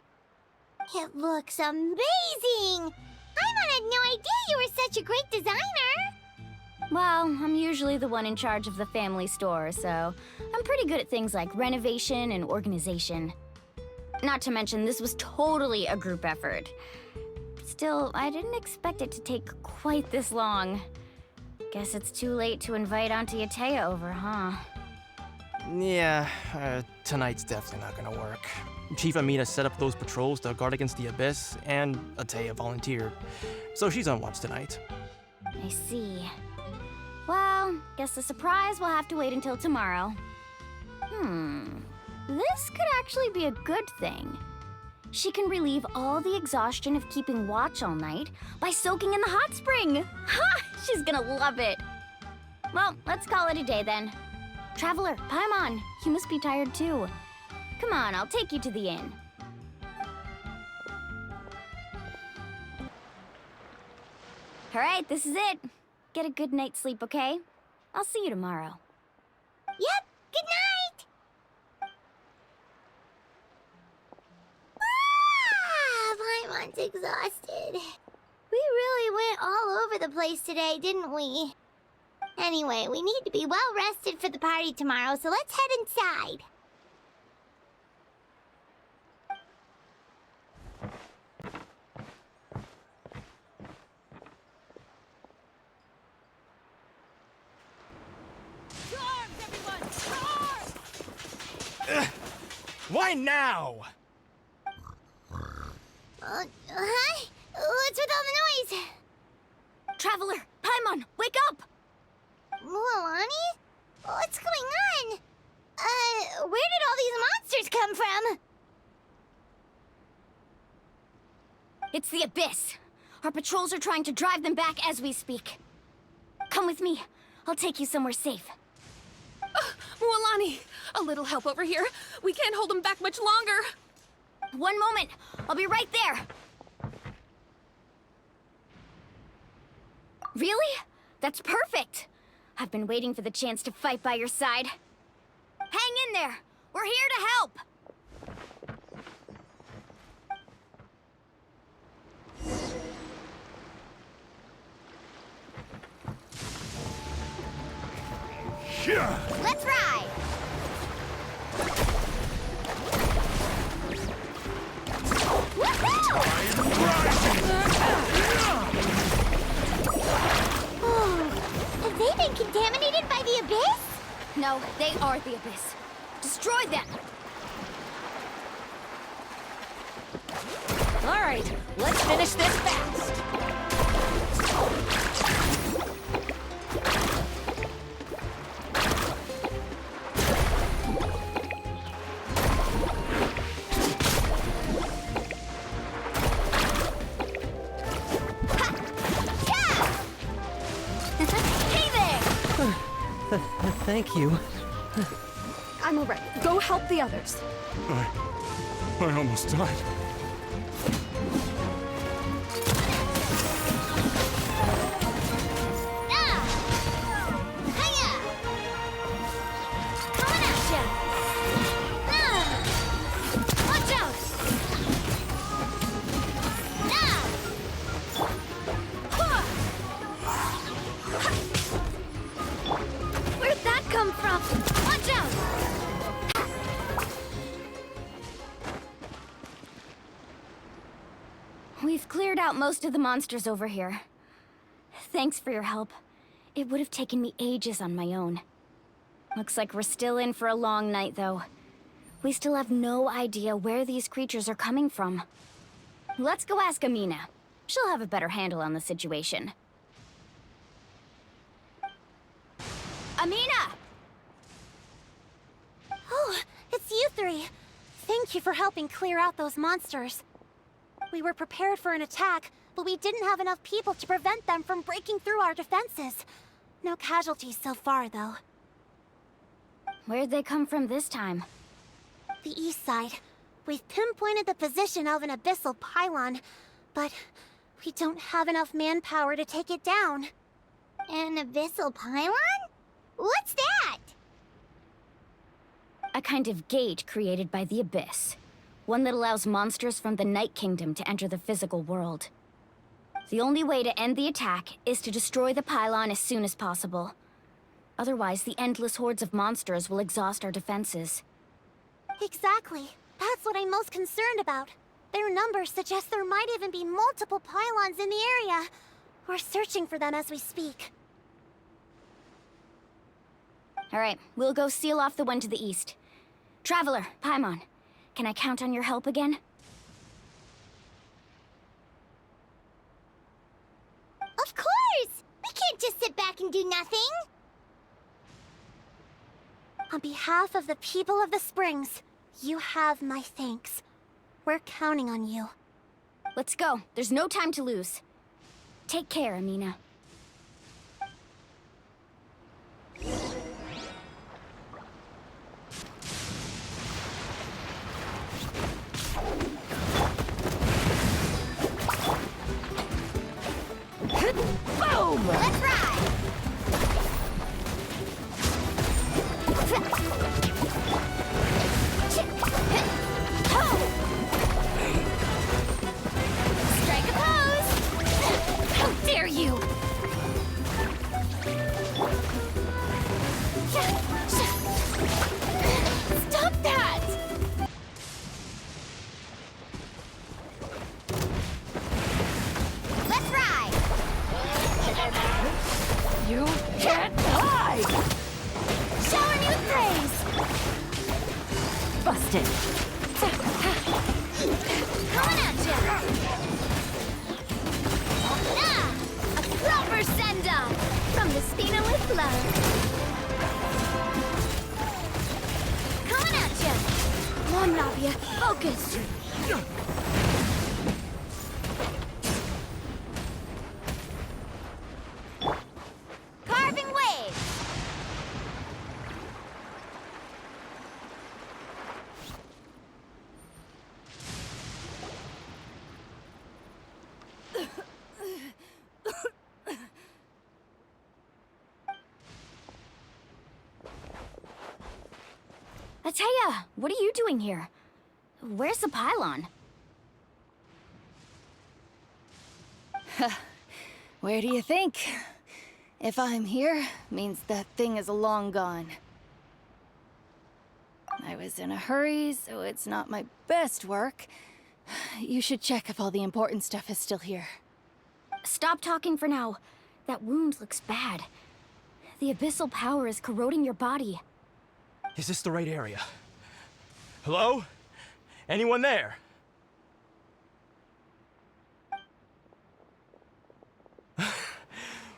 It looks amazing! Paimon had no idea you were such a great designer! Well, I'm usually the one in charge of the family store, so I'm pretty good at things like renovation and organization. Not to mention, this was totally a group effort. Still, I didn't expect it to take quite this long. Guess it's too late to invite Auntie Atea over, huh? Yeah, tonight's definitely not gonna work. Chief Amina set up those patrols to guard against the Abyss, and Atea volunteered. So she's on watch tonight. I see. Well, guess the surprise will have to wait until tomorrow. This could actually be a good thing. She can relieve all the exhaustion of keeping watch all night by soaking in the hot spring. Ha! She's gonna love it. Well, let's call it a day then. Traveler, Paimon, you must be tired too. Come on, I'll take you to the inn. All right, this is it. Get a good night's sleep, okay? I'll see you tomorrow. Yep, good night! Paimon's exhausted. We really went all over the place today, didn't we? Anyway, we need to be well rested for the party tomorrow, so let's head inside. Why now? Huh? What's with all the noise? Traveler, Paimon, wake up! Lualani? What's going on? Where did all these monsters come from? It's the Abyss. Our patrols are trying to drive them back as we speak. Come with me. I'll take you somewhere safe. Mualani, a little help over here. We can't hold them back much longer. One moment. I'll be right there. Really? That's perfect! I've been waiting for the chance to fight by your side. Hang in there! We're here to help! Let's ride! Oh, have they been contaminated by the abyss? No, they are the abyss. Destroy them! All right, let's finish this fast. Thank you. I'm all right. Go help the others. I almost died. Where'd that come from? Watch out! We've cleared out most of the monsters over here. Thanks for your help. It would have taken me ages on my own. Looks like we're still in for a long night, though. We still have no idea where these creatures are coming from. Let's go ask Amina. She'll have a better handle on the situation. Amina! Oh, it's you three. Thank you for helping clear out those monsters. We were prepared for an attack, but we didn't have enough people to prevent them from breaking through our defenses. No casualties so far, though. Where'd they come from this time? The east side. We've pinpointed the position of an abyssal pylon, but we don't have enough manpower to take it down. An abyssal pylon? What's that? A kind of gate created by the Abyss. One that allows monsters from the Night Kingdom to enter the physical world. The only way to end the attack is to destroy the pylon as soon as possible. Otherwise, the endless hordes of monsters will exhaust our defenses. Exactly. That's what I'm most concerned about. Their numbers suggest there might even be multiple pylons in the area. We're searching for them as we speak. Alright, we'll go seal off the one to the east. Traveler, Paimon, can I count on your help again? Of course! We can't just sit back and do nothing! On behalf of the people of the Springs, you have my thanks. We're counting on you. Let's go. There's no time to lose. Take care, Amina. Boom! Let's ride! Strike a pose! How dare you! Stop that! Let's ride! You can't hide! Shower new praise! Busted. Coming at ya! A proper send-off from the Spina with love. Coming at ya! Come on, Navia, focus! Carving waves! Ateya, what are you doing here? Where's the pylon? Where do you think? If I'm here, means that thing is long gone. I was in a hurry, so it's not my best work. You should check if all the important stuff is still here. Stop talking for now. That wound looks bad. The abyssal power is corroding your body. Is this the right area? Hello? Anyone there?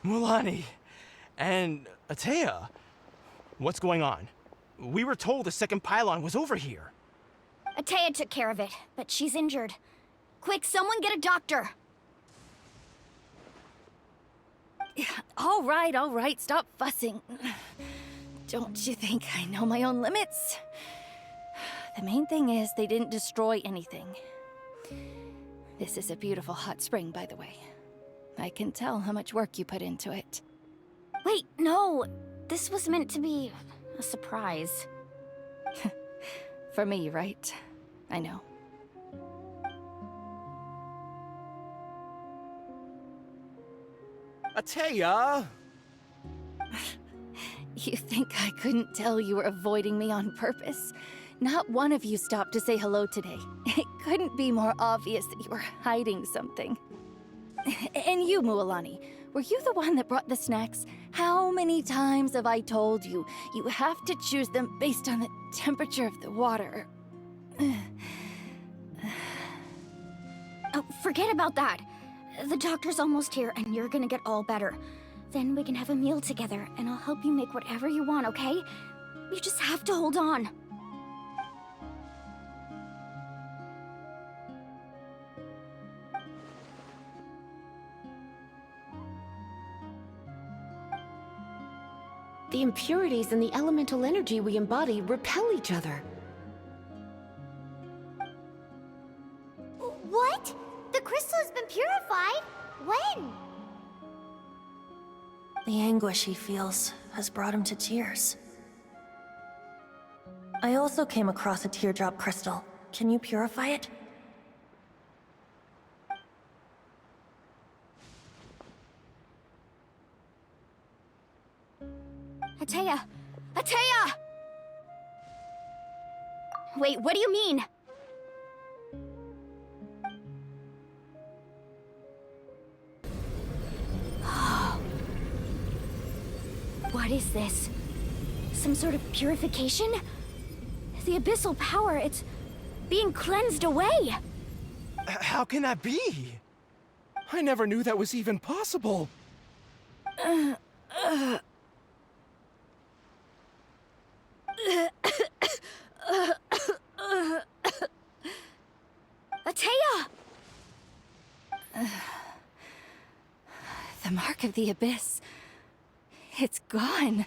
Mulani and Ateya, what's going on? We were told the second pylon was over here. Ateya took care of it, but she's injured. Quick, someone get a doctor! All right, stop fussing. Don't you think I know my own limits? The main thing is they didn't destroy anything. This is a beautiful hot spring, by the way. I can tell how much work you put into it. Wait, no! This was meant to be a surprise. For me, right? I know. Ateya! You think I couldn't tell you were avoiding me on purpose? Not one of you stopped to say hello today. It couldn't be more obvious that you were hiding something. And you, Mualani, were you the one that brought the snacks? How many times have I told you, you have to choose them based on the temperature of the water? Oh, forget about that. The doctor's almost here, and you're gonna get all better. Then we can have a meal together, and I'll help you make whatever you want, okay? You just have to hold on. The impurities and the elemental energy we embody repel each other. What? The crystal has been purified? When? The anguish he feels has brought him to tears. I also came across a teardrop crystal. Can you purify it? Ateya! Ateya! Wait, what do you mean? What is this? Some sort of purification? The abyssal power, it's being cleansed away! How can that be? I never knew that was even possible. Ateya! The mark of the abyss. It's gone.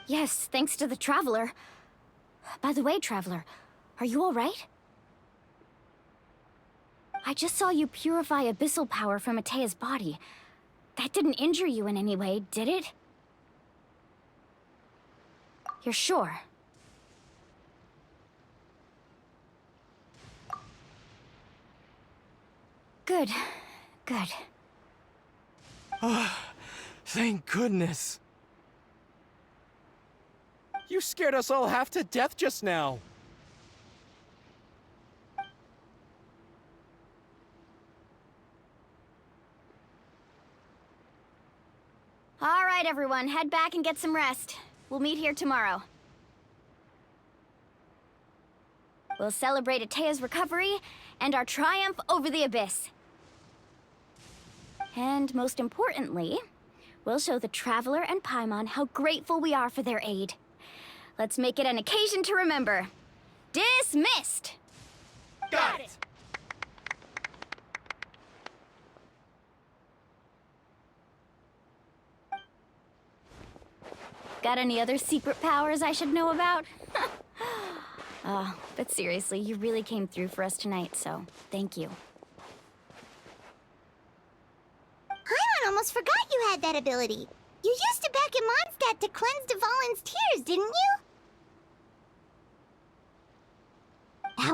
Yes, thanks to the Traveler. By the way, Traveler, are you all right? I just saw you purify abyssal power from Ateya's body. That didn't injure you in any way, did it? You're sure? Good. Good. Thank goodness. You scared us all half to death just now. All right, everyone, head back and get some rest. We'll meet here tomorrow. We'll celebrate Ateya's recovery and our triumph over the abyss. And most importantly, we'll show the Traveler and Paimon how grateful we are for their aid. Let's make it an occasion to remember. Dismissed! Got it! Got any other secret powers I should know about? But seriously, you really came through for us tonight, so thank you. Paimon almost forgot you had that ability. You used it back in Mondstadt to cleanse Dvalin's tears, didn't you?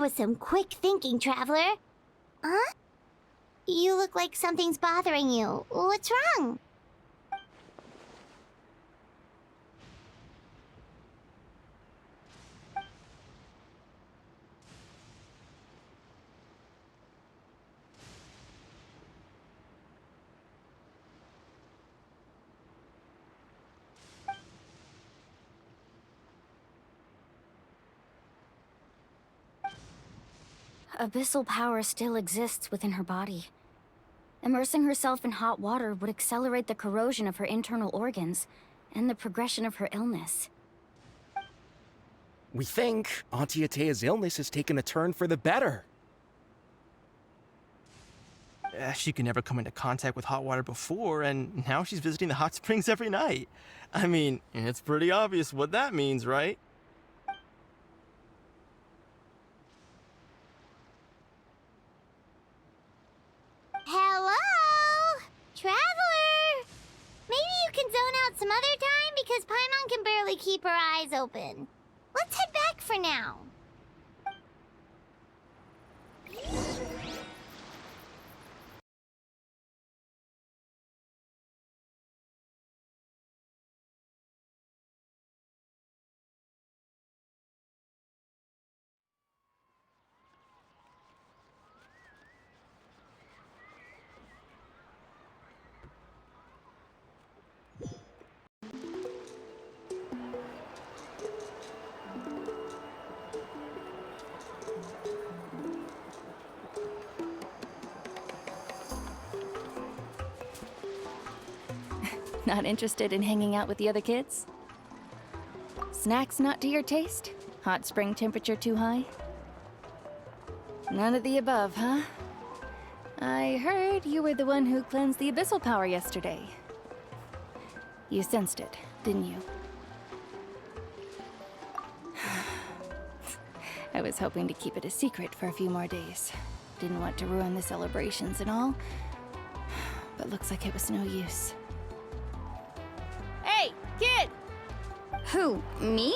was some quick thinking, traveler. Huh? You look like something's bothering you. What's wrong? Abyssal power still exists within her body. Immersing herself in hot water would accelerate the corrosion of her internal organs and the progression of her illness. We think Auntie Atea's illness has taken a turn for the better. She could never come into contact with hot water before, and now she's visiting the hot springs every night. I mean, it's pretty obvious what that means, right? Hello? Traveler! Maybe you can zone out some other time because Paimon can barely keep her eyes open. Let's head back for now. Not interested in hanging out with the other kids? Snacks not to your taste? Hot spring temperature too high? None of the above, huh? I heard you were the one who cleansed the abyssal power yesterday. You sensed it, didn't you? I was hoping to keep it a secret for a few more days. Didn't want to ruin the celebrations and all, but looks like it was no use. Hey, kid! Who, me?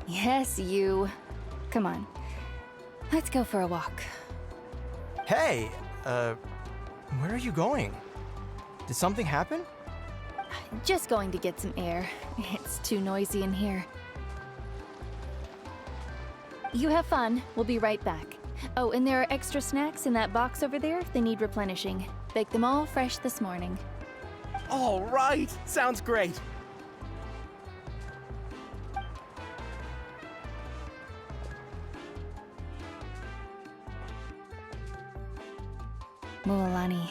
Yes, you. Come on. Let's go for a walk. Hey, where are you going? Did something happen? Just going to get some air. It's too noisy in here. You have fun. We'll be right back. Oh, and there are extra snacks in that box over there if they need replenishing. Baked them all fresh this morning. All right! Sounds great! Mualani.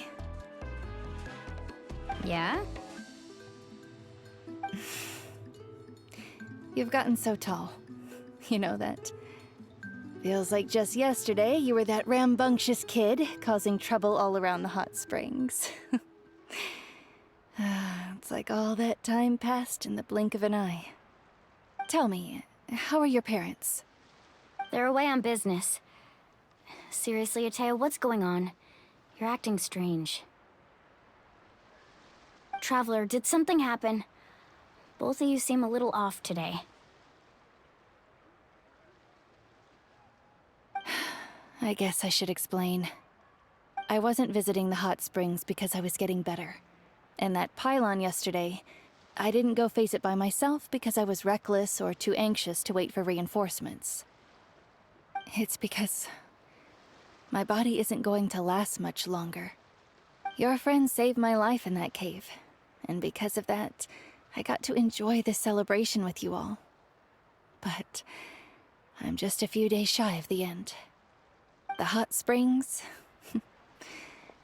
Yeah? You've gotten so tall. You know that. Feels like just yesterday you were that rambunctious kid causing trouble all around the hot springs. It's like all that time passed in the blink of an eye. Tell me, how are your parents? They're away on business. Seriously, Atea, what's going on? You're acting strange. Traveler, did something happen? Both of you seem a little off today. I guess I should explain. I wasn't visiting the hot springs because I was getting better. And that pylon yesterday, I didn't go face it by myself because I was reckless or too anxious to wait for reinforcements. It's because my body isn't going to last much longer. Your friend saved my life in that cave, and because of that, I got to enjoy this celebration with you all. But I'm just a few days shy of the end. The hot springs,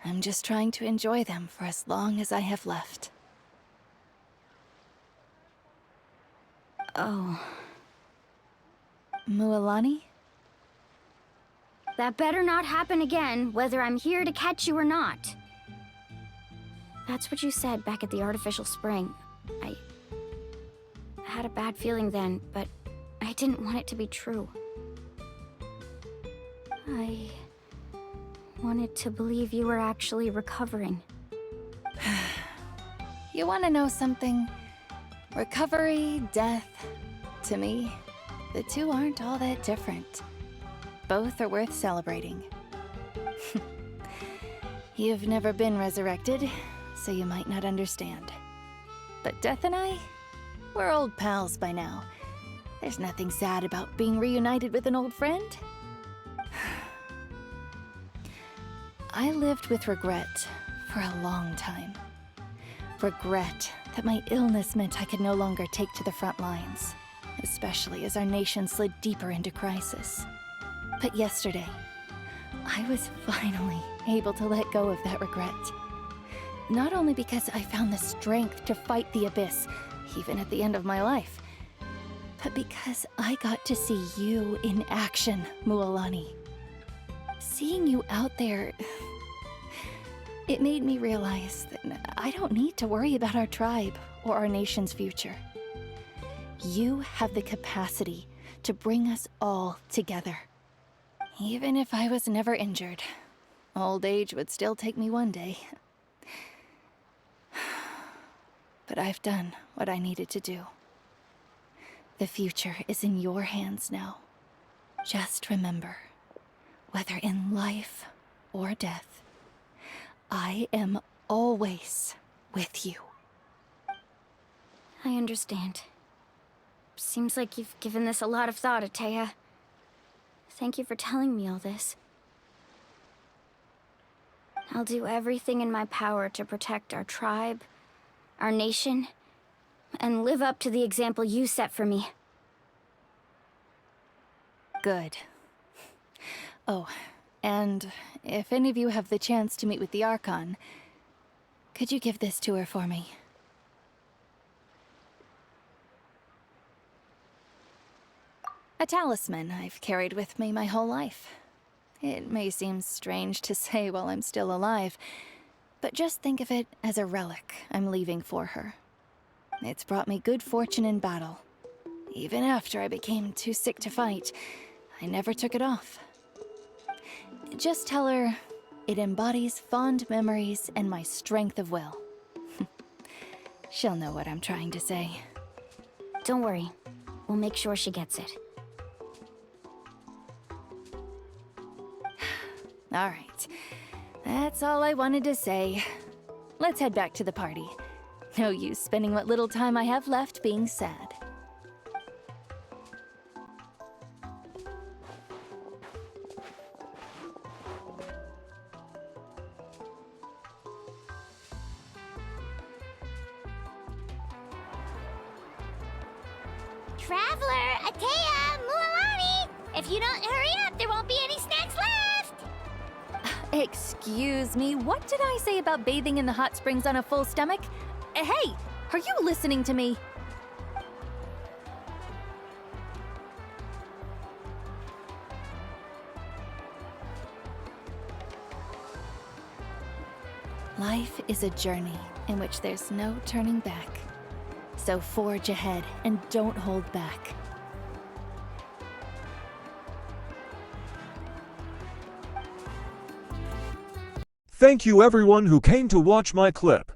I'm just trying to enjoy them for as long as I have left. Oh. Mualani? That better not happen again, whether I'm here to catch you or not. That's what you said back at the artificial spring. I had a bad feeling then, but I didn't want it to be true. I wanted to believe you were actually recovering. You want to know something? Recovery, death, To me, the two aren't all that different. Both are worth celebrating. You've never been resurrected, so you might not understand. But Death and I, we're old pals by now. There's nothing sad about being reunited with an old friend. I lived with regret for a long time. Regret that my illness meant I could no longer take to the front lines, especially as our nation slid deeper into crisis. But yesterday, I was finally able to let go of that regret. Not only because I found the strength to fight the abyss, even at the end of my life, but because I got to see you in action, Mualani. Seeing you out there, it made me realize that I don't need to worry about our tribe or our nation's future. You have the capacity to bring us all together. Even if I was never injured, old age would still take me one day. But I've done what I needed to do. The future is in your hands now. Just remember, whether in life or death, I am always with you. I understand. Seems like you've given this a lot of thought, Atea. Thank you for telling me all this. I'll do everything in my power to protect our tribe, our nation, and live up to the example you set for me. Good. Oh, and if any of you have the chance to meet with the Archon, could you give this to her for me? A talisman I've carried with me my whole life. It may seem strange to say while I'm still alive, but just think of it as a relic I'm leaving for her. It's brought me good fortune in battle. Even after I became too sick to fight, I never took it off. Just tell her it embodies fond memories and my strength of will. She'll know what I'm trying to say. Don't worry. We'll make sure she gets it. All right. That's all I wanted to say. Let's head back to the party. No use spending what little time I have left being sad. Traveler, Atea, Mualani! If you don't hurry up, there won't be any snacks left! Excuse me, what did I say about bathing in the hot springs on a full stomach? Hey, are you listening to me? Life is a journey in which there's no turning back. So forge ahead and don't hold back. Thank you everyone who came to watch my clip.